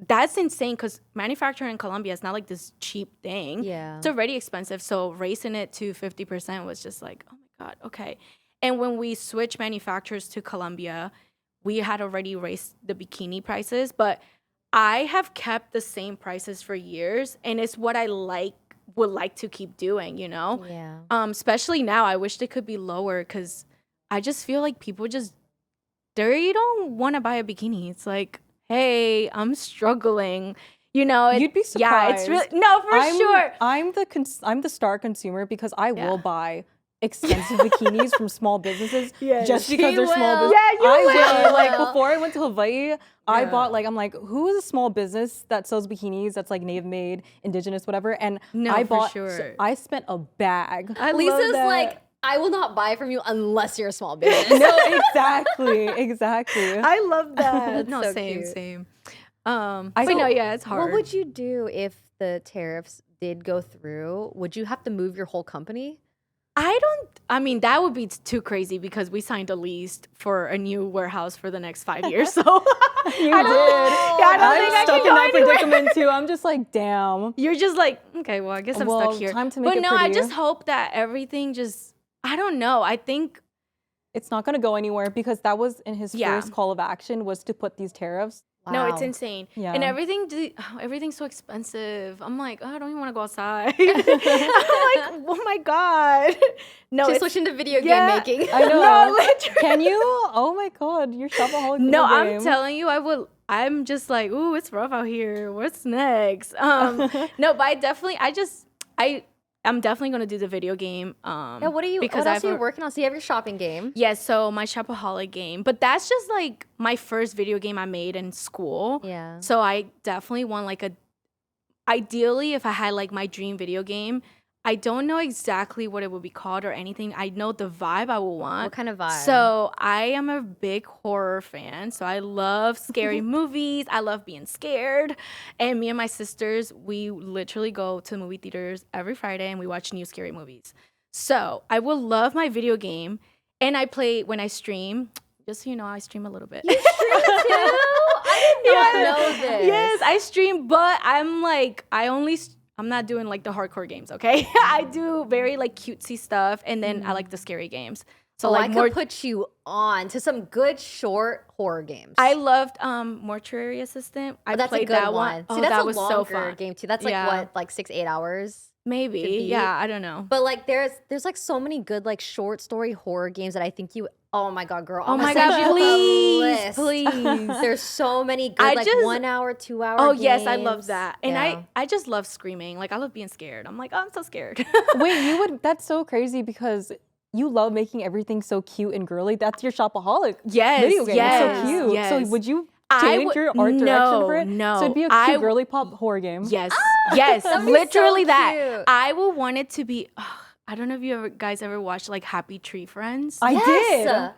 That's insane because manufacturing in Colombia is not like this cheap thing. Yeah. It's already expensive. So raising it to 50% was just like, oh my God, okay. And when we switched manufacturers to Colombia, we had already raised the bikini prices, but I have kept the same prices for years, and it's what I would like to keep doing, you know? Yeah. Especially now, I wish they could be lower because I just feel like people they don't want to buy a bikini. It's like, hey, I'm struggling. You know, You'd be Yeah, it's surprised. really no, for sure. I'm the star consumer because I will buy expensive bikinis from small businesses just because She they're small will. businesses. Yeah, you I will. will. Like before I went to Hawaii, I bought I'm like, who is a small business that sells bikinis that's like native made, indigenous, whatever? And No, I for bought. sure. I spent a bag. I love Lisa's that. like, I will not buy from you unless you're a small business. No, exactly. I love that. no, so same, cute. same. I But don't- no, yeah, it's hard. What would you do if the tariffs did go through? Would you have to move your whole company? I mean, that would be too crazy because we signed a lease for a new warehouse for the next 5 years. So You did. Yeah, I don't think I I'm stuck can in go that anywhere. predicament too. I'm just like, damn. you're just like, okay, well, I guess I'm Well, stuck here. time to make but it no, I pretty. just hope that everything I don't know. I think It's not gonna go anywhere because that was in his Yeah. first call of action was to put these tariffs. no, it's Wow. insane. Yeah. And everything's so expensive. I'm like, oh, I don't even want to go outside. I'm like, oh my God. No, Just it's switch into video game Yeah. making. I know. No, literally. Can you? Oh my God, you're shopaholic. in No, the I'm game. telling you, I'm just like, ooh, it's rough out here. What's next? No, but I'm definitely gonna do the video game. Yeah, what else because are you working on? So you have your shopping game. Yeah, so my shopaholic game, but that's just like my first video game I made in school. Yeah. So I definitely want ideally, if I had like my dream video game, I don't know exactly what it would be called or anything. I know the vibe I will want. What kind of vibe? So I am a big horror fan. So I love scary movies. I love being scared. And me and my sisters, we literally go to movie theaters every Friday and we watch new scary movies. So I will love my video game. And I play when I stream. Just so you know, I stream a little bit. You stream too? I did not know this. Yes, I stream, but I'm like, I'm not doing like the hardcore games, okay? I do very like cutesy stuff, and then I like the scary games. So like I could put you on to some good short horror games. I loved Mortuary Assistant. I that's played a good that one. one. Oh, See, that's that a was longer so fun. game too. That's like what, like 6-8 hours? Maybe. Yeah, I don't know. But like there's like so many good like short story horror games that I think you. Oh my god, girl! Oh my god, please. There's so many good 1 hour, 2 hour. Oh games. yes, I love that, and I just love screaming. Like I love being scared. I'm like, oh, I'm so scared. Wait, you would? That's so crazy because you love making everything so cute and girly. That's your shopaholic. Yes, video game. yes, It's so cute. yes. So would you change your art direction for it? No, so it'd be a cute girly pop horror game. Yes, yes, literally so that. cute. I will want it to be. I don't know if you guys ever watched like Happy Tree Friends. I did.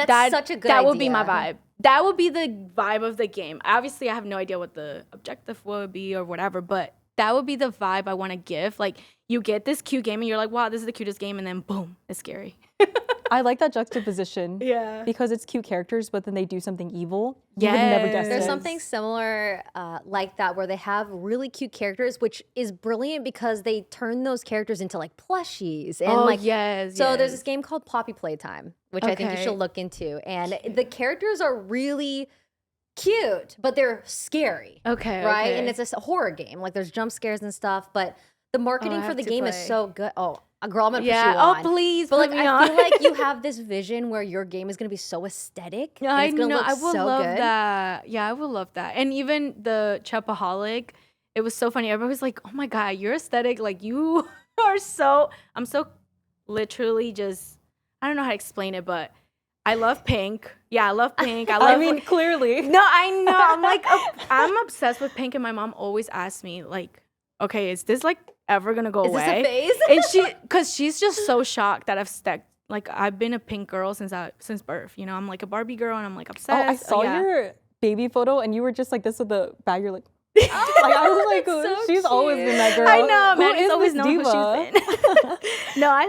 That's such a good That idea. would be my vibe. That would be the vibe of the game. Obviously, I have no idea what the objective would be or whatever, but that would be the vibe I want to give. Like, you get this cute game and you're like, wow, this is the cutest game, and then boom, it's scary. I like that juxtaposition. Yeah. Because it's cute characters, but then they do something evil. Yes. You would never guess There's it. something similar like that where they have really cute characters, which is brilliant because they turn those characters into like plushies and yes. So there's this game called Poppy Playtime, which I think you Okay. should look into, and the characters are really cute, but they're scary. Okay. Right? okay. And it's a horror game. Like there's jump scares and stuff, but the marketing I for have the to game is play. so good. Oh, girl, I'm gonna put you Yeah. on. Oh, please. But like, put me I feel on. like you have this vision where your game is gonna be so aesthetic. Yeah, and I it's gonna know. look I will so love good. that. Yeah, I will love that. And even the Chapaholic, it was so funny. Everybody was like, "Oh my god, your aesthetic, like you are so." I'm so literally just. I don't know how to explain it, but I love pink. Yeah, I love pink. I love. I mean, clearly. no, I know. I'm like, I'm obsessed with pink, and my mom always asks me, like, "Okay, is this like ever gonna go Is away?" this a phase? And because she's just so shocked that I've stuck. Like I've been a pink girl since birth. You know, I'm like a Barbie girl, and I'm like Oh, obsessed. I saw yeah. your baby photo, and you were just like this with the bag. You're like, like I was like, that's so she's always been that girl. I know, Who man. It's is always this known who diva? she's been. No, I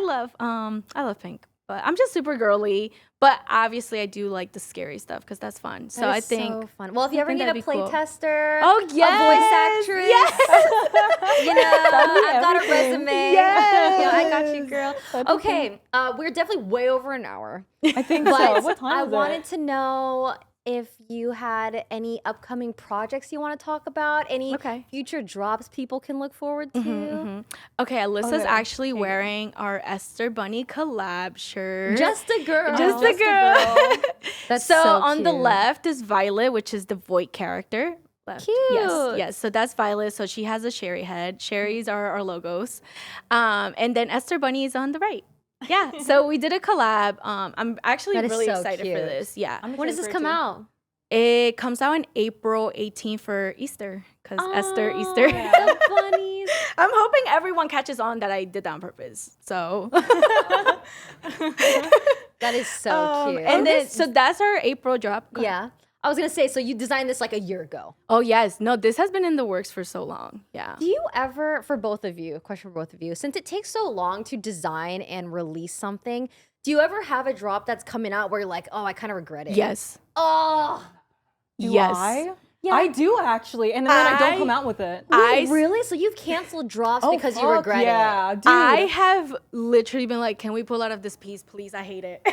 love pink, but I'm just super girly. But obviously, I do like the scary stuff because that's fun. So I think. so fun. Well, if you ever think need a that'd be play cool. tester, Oh a voice yes, actress, yes. you know, That'd be I've got a everything. resume. Yes. Yeah, I got you, girl. That'd be Okay, we're definitely way over an hour. I think But so. What time I is wanted it? to know if you had any upcoming projects you want to talk about, any Okay. future drops people can look forward to. Okay, Alyssa's Okay. actually wearing our Esther Bunny collab shirt. Just a girl. Just a girl. That's so so on the cute. left is Violet, which is the Voight character. Left. Yes, Cute. yes. So that's Violet. So she has a Sherry head. Sherry's are our logos. And then Esther Bunny is on the right. Yeah. So we did a collab. I'm actually That is really so excited cute. for this. Yeah. When does this come out? It comes out on April 18th for Easter. Because Esther, Oh, Easter. the bunnies. I'm hoping everyone catches on that I did that on purpose. So That is so cute. and then so that's our April drop. yeah. I was gonna say, so you designed this like a year ago. Oh yes. No, this has been in the works for so long. Yeah. Do you ever, for both of you, question for both of you, since it takes so long to design and release something, do you ever have a drop that's coming out where you're like, oh, I kind of regret it? Yes. Oh, Do Yes. I? Yeah. I do actually, and then I don't come out with it. wait, really? So you've canceled drops because you fuck regret it? yeah, dude. I have literally been like, can we pull out of this piece, please? I hate it.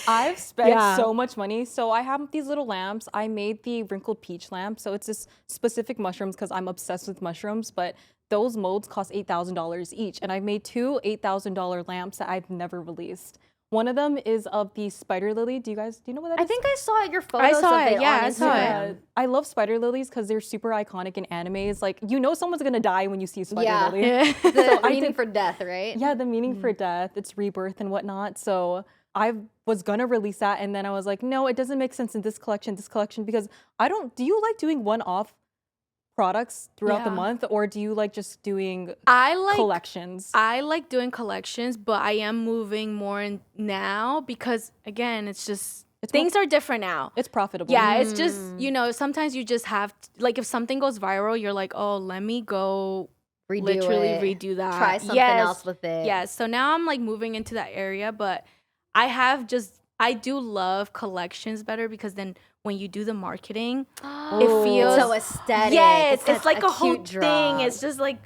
I've spent Yeah. so much money. So I have these little lamps. I made the wrinkled peach lamp. So it's this specific mushrooms because I'm obsessed with mushrooms. But those molds cost $8,000 each. And I've made two $8,000 lamps that I've never released. One of them is of the spider lily. Do you know what that is? I think I saw your photos saw of it. it Yeah, on I saw it. Instagram. I love spider lilies because they're super iconic in animes. Like, you know someone's going to die when you see a spider Yeah. lily. Yeah. The I meaning did- for death, right? Yeah, the meaning for death, it's rebirth and whatnot. So I was gonna release that, and then I was like, no, it doesn't make sense in this collection, because do you like doing one-off products throughout the Yeah. month, or do you like just doing collections? I like doing collections, but I am moving more in now because again, it's just things are different now. It's profitable. Yeah, it's just, you know, sometimes you just have like if something goes viral, you're like, oh, let me go redo that. Try something else with it. Yes. So now I'm like moving into that area, but I do love collections better because then when you do the marketing, it feels so aesthetic. Yes, it's like a whole cute thing. It's just like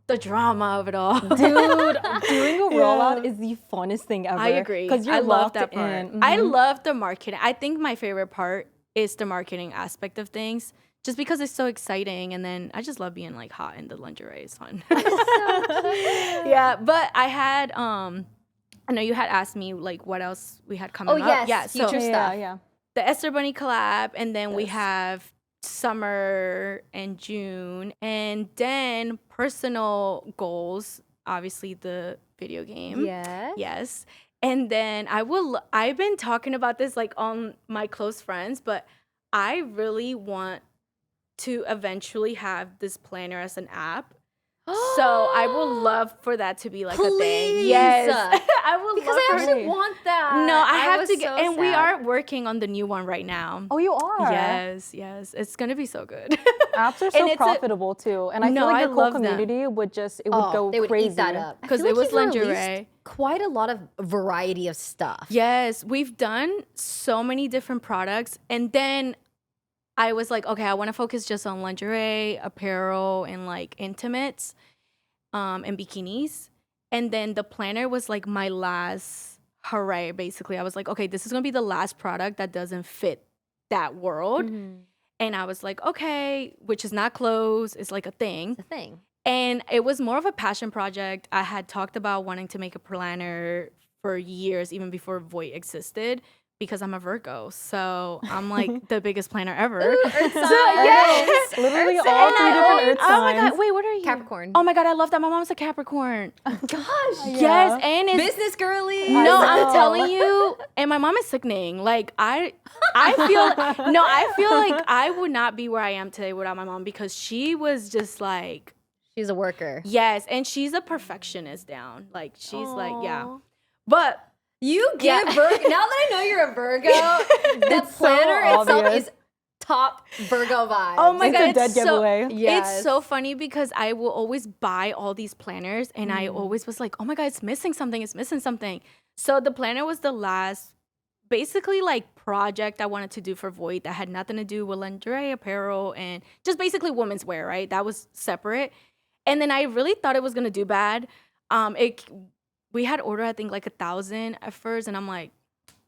the drama of it all. Dude, doing a rollout is the funnest thing ever. I agree. Because you're I love locked that part. in. I love the marketing. I think my favorite part is the marketing aspect of things. Just because it's so exciting, and then I just love being like hot in the lingerie. It's fun. Yeah, but I had I know you had asked me like what else we had coming up. yes, Yeah, future stuff. Yeah. the Esther Bunny collab, and then we Yes. have summer and June, and then personal goals. Obviously, the video game. Yes. Yes. And then I've been talking about this like on my close friends, but I really want to eventually have this planner as an app. So I would love for that to be like a thing. Please. Yes. I would Because love I for actually want that. No, I have was to get, so and we sad. are working on the new one right now. Oh, you are? Yes, it's gonna be so good. Apps are And so it's a- profitable too. And I No, feel like I your whole love them. community would just, it would Oh, go they would crazy. eat that up. I 'Cause feel it was you've released lingerie. Quite a lot of variety of stuff. Yes, we've done so many different products, and then I was like, okay, I want to focus just on lingerie, apparel, and like intimates, and bikinis. And then the planner was like my last hooray. Basically, I was like, okay, this is gonna be the last product that doesn't fit that world. And I was like, okay, which is not clothes, it's like a thing. It's a thing. And it was more of a passion project. I had talked about wanting to make a planner for years, even before Voight existed, because I'm a Virgo. So I'm like the biggest planner ever. Yes. Literally Earth all signs. three different earth Oh my signs. God, wait, what are you? Capricorn. Oh my God, I love that. My mom's a Capricorn. Gosh. Yes, and it's Business girly. no, know. I'm telling you, and my mom is sickening. Like I feel like I would not be where I am today without my mom, because she was just like, She's a worker. yes, and she's a perfectionist down. Like she's like, yeah. Aw. But You give Yeah. Virgo. Now that I know you're a Virgo, the It's so planner itself obvious. is top Virgo vibes. oh my It's God, a dead giveaway. Yes. It's so funny because I will always buy all these planners, and I always was like, oh my God, it's missing something. So the planner was the last basically like project I wanted to do for Voight that had nothing to do with lingerie, apparel, and just basically women's wear, right? That was separate. And then I really thought it was gonna do bad. We had ordered I think like 1,000 at first, and I'm like,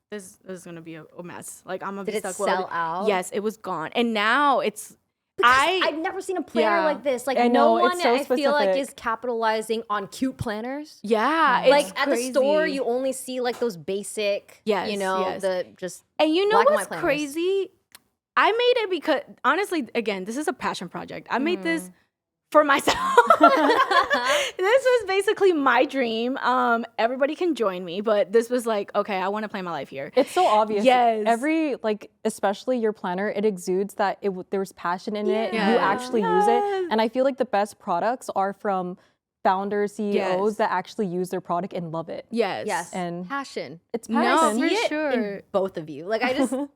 this is gonna be a mess. Like I'm gonna Did be it stuck sell with out? Yes, it was gone. And now it's I've never seen a planner Yeah. like this. Like I no know, one it's so I feel like specific. is capitalizing on cute planners. yeah, it's Like at the store, crazy. you only see like those basic, Yes, you know, yes. the just And you know black and what's white planners. crazy? I made it because honestly, again, this is a passion project. I made this for myself. This was basically my dream. Everybody can join me, but this was like, okay, I want to plan my life here. It's so obvious. Yes. Every, like, especially your planner, it exudes that there's passion in it. You Yeah. actually use it. And I feel like the best products are from founders, CEOs Yes. that actually use their product and love it. Yes. And passion. it's No, passion. for See it sure. in both of you. Like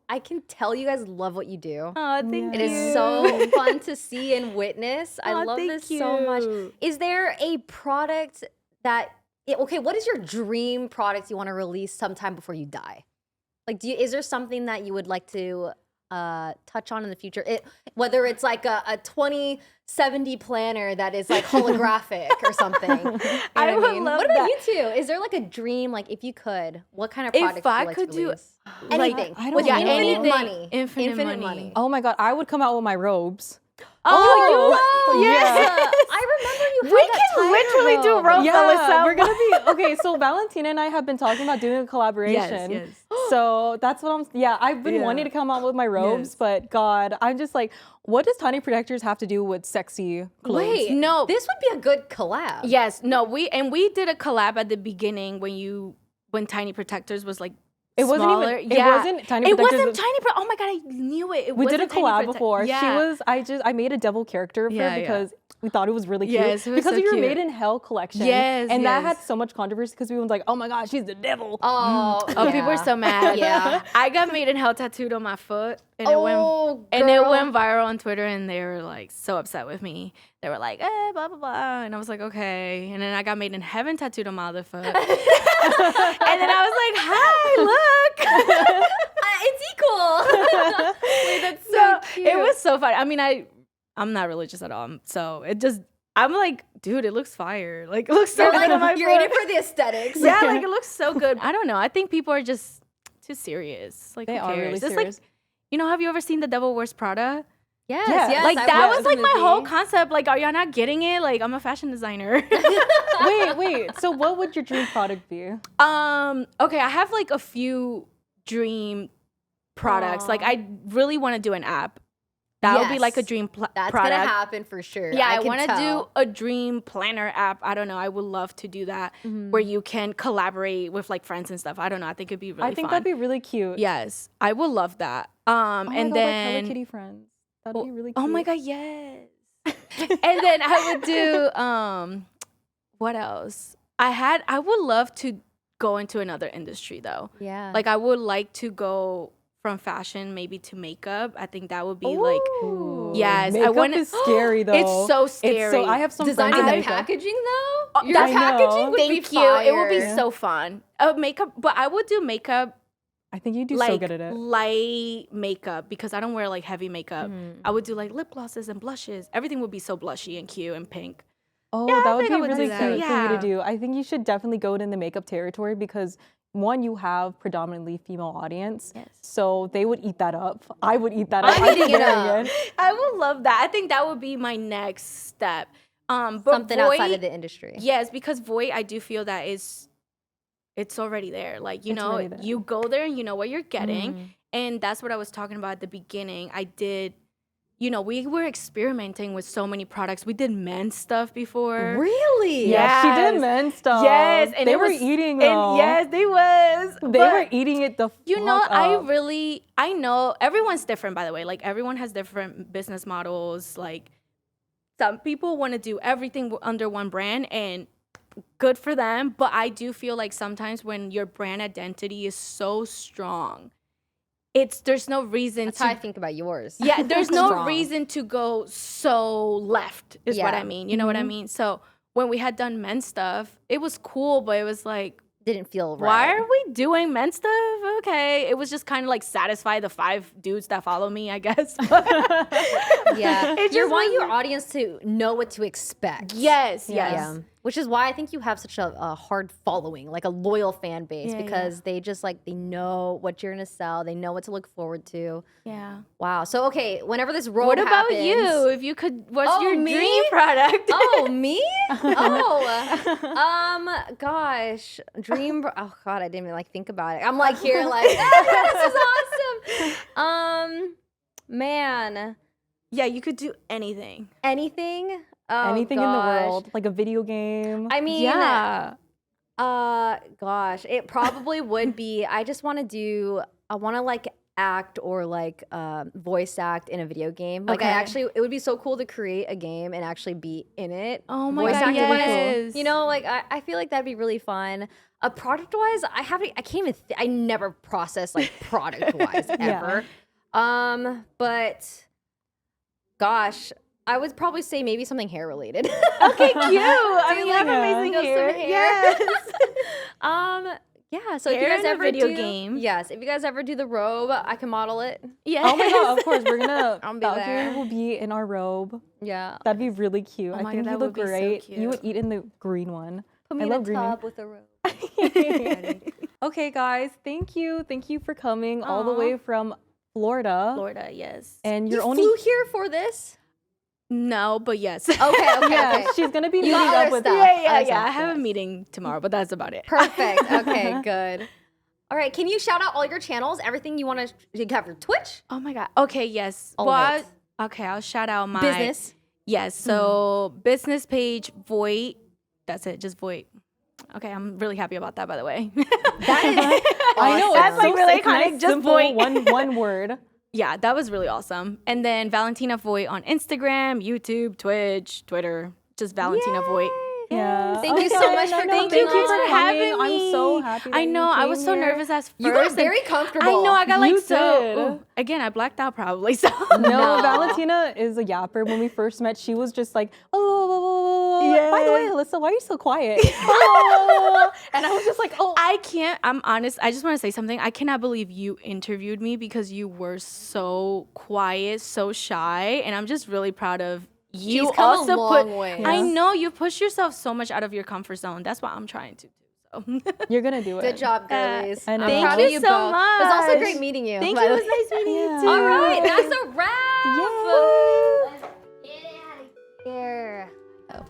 I can tell you guys love what you do. Oh, thank It you. is so fun to see and witness. I Aw, love thank this so much. you. Is there a product that okay, what is your dream product you want to release sometime before you die? Like is there something that you would like to touch on in the future? Whether it's like a 2070 planner that is like holographic or something. You know I what would mean? love What about that. you two? Is there like a dream, like if you could, what kind of If product would I you like could to do, release? like, Anything. I don't With know. infinite Anything. money. Infinite money. Oh my God, I would come out with my robes. Oh, you yeah. I remember you had We that can tiger literally do robe. rope. Yeah, we're gonna be okay. So Valentina and I have been talking about doing a collaboration. yes. So that's what I've been wanting to come out with my robes, Yes. but God, I'm just like, what does Tiny Protectors have to do with sexy clothes? Wait, No. this would be a good collab. Yes, no, we did a collab at the beginning when Tiny Protectors was like It wasn't smaller. even. It wasn't Tiny It Protectors. wasn't Tiny Oh my god, I knew it. We did a wasn't Tiny collab before. Yeah. She was. I made a devil character of her because we thought it was really cute. Yes, it was because so of your cute. Made in Hell collection. Yes, and that yes. had so much controversy because we were like, oh my god, she's the devil. Oh, Oh, people are so mad. Yeah. I got Made in Hell tattooed on my foot, and Oh, it girl. went viral on Twitter, and they were like so upset with me. They were like, blah blah blah, and I was like, okay. And then I got Made in Heaven tattooed on my other foot, and then I was like, hi, look. It's equal. Wait, that's so cute. It was so fun. I mean, I'm not religious at all, so I'm like, dude, it looks fire. Like, it looks so You're good like, on my you're in foot. it for the aesthetics. Yeah, like it looks so good. I don't know. I think people are just too serious. Like, They who are cares? really It's serious. like, you know, have you ever seen The Devil Wears Prada? Yes, Yeah. yes. Like I that watched was the like my movie. whole concept. Like, are y'all not getting it? Like, I'm a fashion designer. wait. So what would your dream product be? Okay, I have like a few dream products. Aw. Like, I really want to do an app. That would be like a Yes. dream That's product. gonna happen for sure. Yeah, I can want to tell. do a dream planner app. I don't know. I would love to do that where you can collaborate with like friends and stuff. I don't know. I think it'd be really I think fun. that'd be really cute. Yes, I would love that. Oh my And god, like then Hello Kitty friends. That'd be really cute. oh my god, yes. And then I would do what else? I would love to go into another industry though. Yeah. Like I would like to go from fashion maybe to makeup. I think that would be Ooh. yes, I Makeup wanna- is scary though. it's so scary. I have some designing friends in the makeup. packaging though. Your I know. packaging would be Thank you. It would be fire. so fun. Makeup, but I would do makeup I think you do like so good at it. light makeup because I don't wear like heavy makeup. Mm-hmm. I would do like lip glosses and blushes. Everything would be so blushy and cute and pink. Oh, Yeah, I that would think be I would do really that. cute for you Yeah. to do. I think you should definitely go in the makeup territory because one, you have predominantly female audience, Yes. so they would eat that up. I would eat that up. I'm I'd be eating it wearing up. it. I would love that. I think that would be my next step. But Something outside Voight- of the industry. Yes, because Voight, I do feel that it's already there. Like, you It's know, already there. you go there and you know what you're getting. Mm-hmm. And that's what I was talking about at the beginning. I did, you know, we were experimenting with so many products. We did men's stuff before. Really? Yeah, she Yes. did men's stuff. Yes, and they it were was- eating them. And yes, they was. they But, were eating it the you know, fuck up. I know everyone's different, by the way. Like, everyone has different business models. Like, some people want to do everything under one brand, and good for them. But I do feel like sometimes when your brand identity is so strong, there's no reason That's to how I think about yours. yeah, there's no Strong. reason to go so left, is what Yeah. I mean. You know what I mean? So when we had done men's stuff, it was cool, but it was like, Didn't feel right. why are we doing men's stuff? Okay. It was just kind of like satisfy the 5 dudes that follow me, I guess. Yeah. It You just want your wasn't- audience to know what to expect. yes, Yeah. yes. Yeah. Which is why I think you have such a hard following, like a loyal fan base, Yeah, because they just like, they know what you're going to sell. They know what to look forward to. Yeah. Wow. So, okay, whenever this road What about happens, you? If you could, what's Oh, your me? dream product? Oh, me? Gosh, oh God, I didn't even like think about it. I'm like here, like this is awesome. Man, Yeah, you could do anything. anything, oh, Anything in the gosh. world, like a video game. I mean, Yeah. gosh, it probably would be. I just want to I want to like act or like voice act in a video game. Like Okay. it would be so cool to create a game and actually be in it. Oh my Voice God, acting, like, yes. you know, like I feel like that'd be really fun. Product wise, I can't even. I never process like product wise ever. But gosh, I would probably say maybe something hair related. Okay, cute. I mean, you have Yeah. amazing Some hair. hair. Yes. Yeah. So if Hair you guys in a ever video do, game. yes, if you guys ever do the robe, I can model it. Yes. Oh my god, of course, we're gonna I'll be Valkyrae there. will be in our robe. Yeah. That'd be really cute. Oh I my think God, you that look would be so great. You would cute. eat in the green one. Put me I in love a green one. tub with a robe. Okay, guys, thank you for coming all the Aw. way from Florida. Florida, yes. And You you're only flew here for this? No, but yes. Okay. yeah, Okay. she's gonna be You meeting got up other with stuff. yeah. Other I stuff, have a yes. meeting tomorrow, but that's about it. Perfect. Okay, good. All right, can you shout out all your channels? Everything you want to. You have your Twitch, Oh my God. Okay, yes. All of it. Okay, I'll shout out my business. Yes. So business page Voight. That's it, just Voight. Okay, I'm really happy about that, by the way. That is I know, That's it's like so really it's nice, iconic, just simple, Voight. one word. Yeah, that was really awesome. And then Valentina Voight on Instagram, YouTube, Twitch, Twitter, just Valentina Voight. Yeah. Thank you so much for Thank coming you on. for having me. I'm so happy. That I know. You I was came so here. nervous at first. You got and- very comfortable. I know. I got like You so. did. Ooh, again, I blacked out probably. So No, Valentina is a yapper. When we first met, she was just like, oh, by the way, Alyssa, why are you so quiet? Oh. And I was just like, oh. I can't. I'm honest. I just want to say something. I cannot believe you interviewed me because you were so quiet, so shy, and I'm just really proud of you. She's come Also a long way. I know you pushed yourself so much out of your comfort zone. That's what I'm trying to do. So. You're going to do it. Good job, girlies. I know. I'm Thank proud you of you so both. It was also much. great meeting you. Thank by you. It the was way. nice meeting you Yeah. too. All right, that's a wrap. Yay. Let's get it out of here. Oh.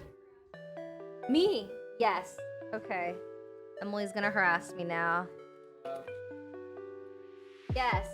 Me? Yes. Okay. Emily's gonna harass me now. Yes.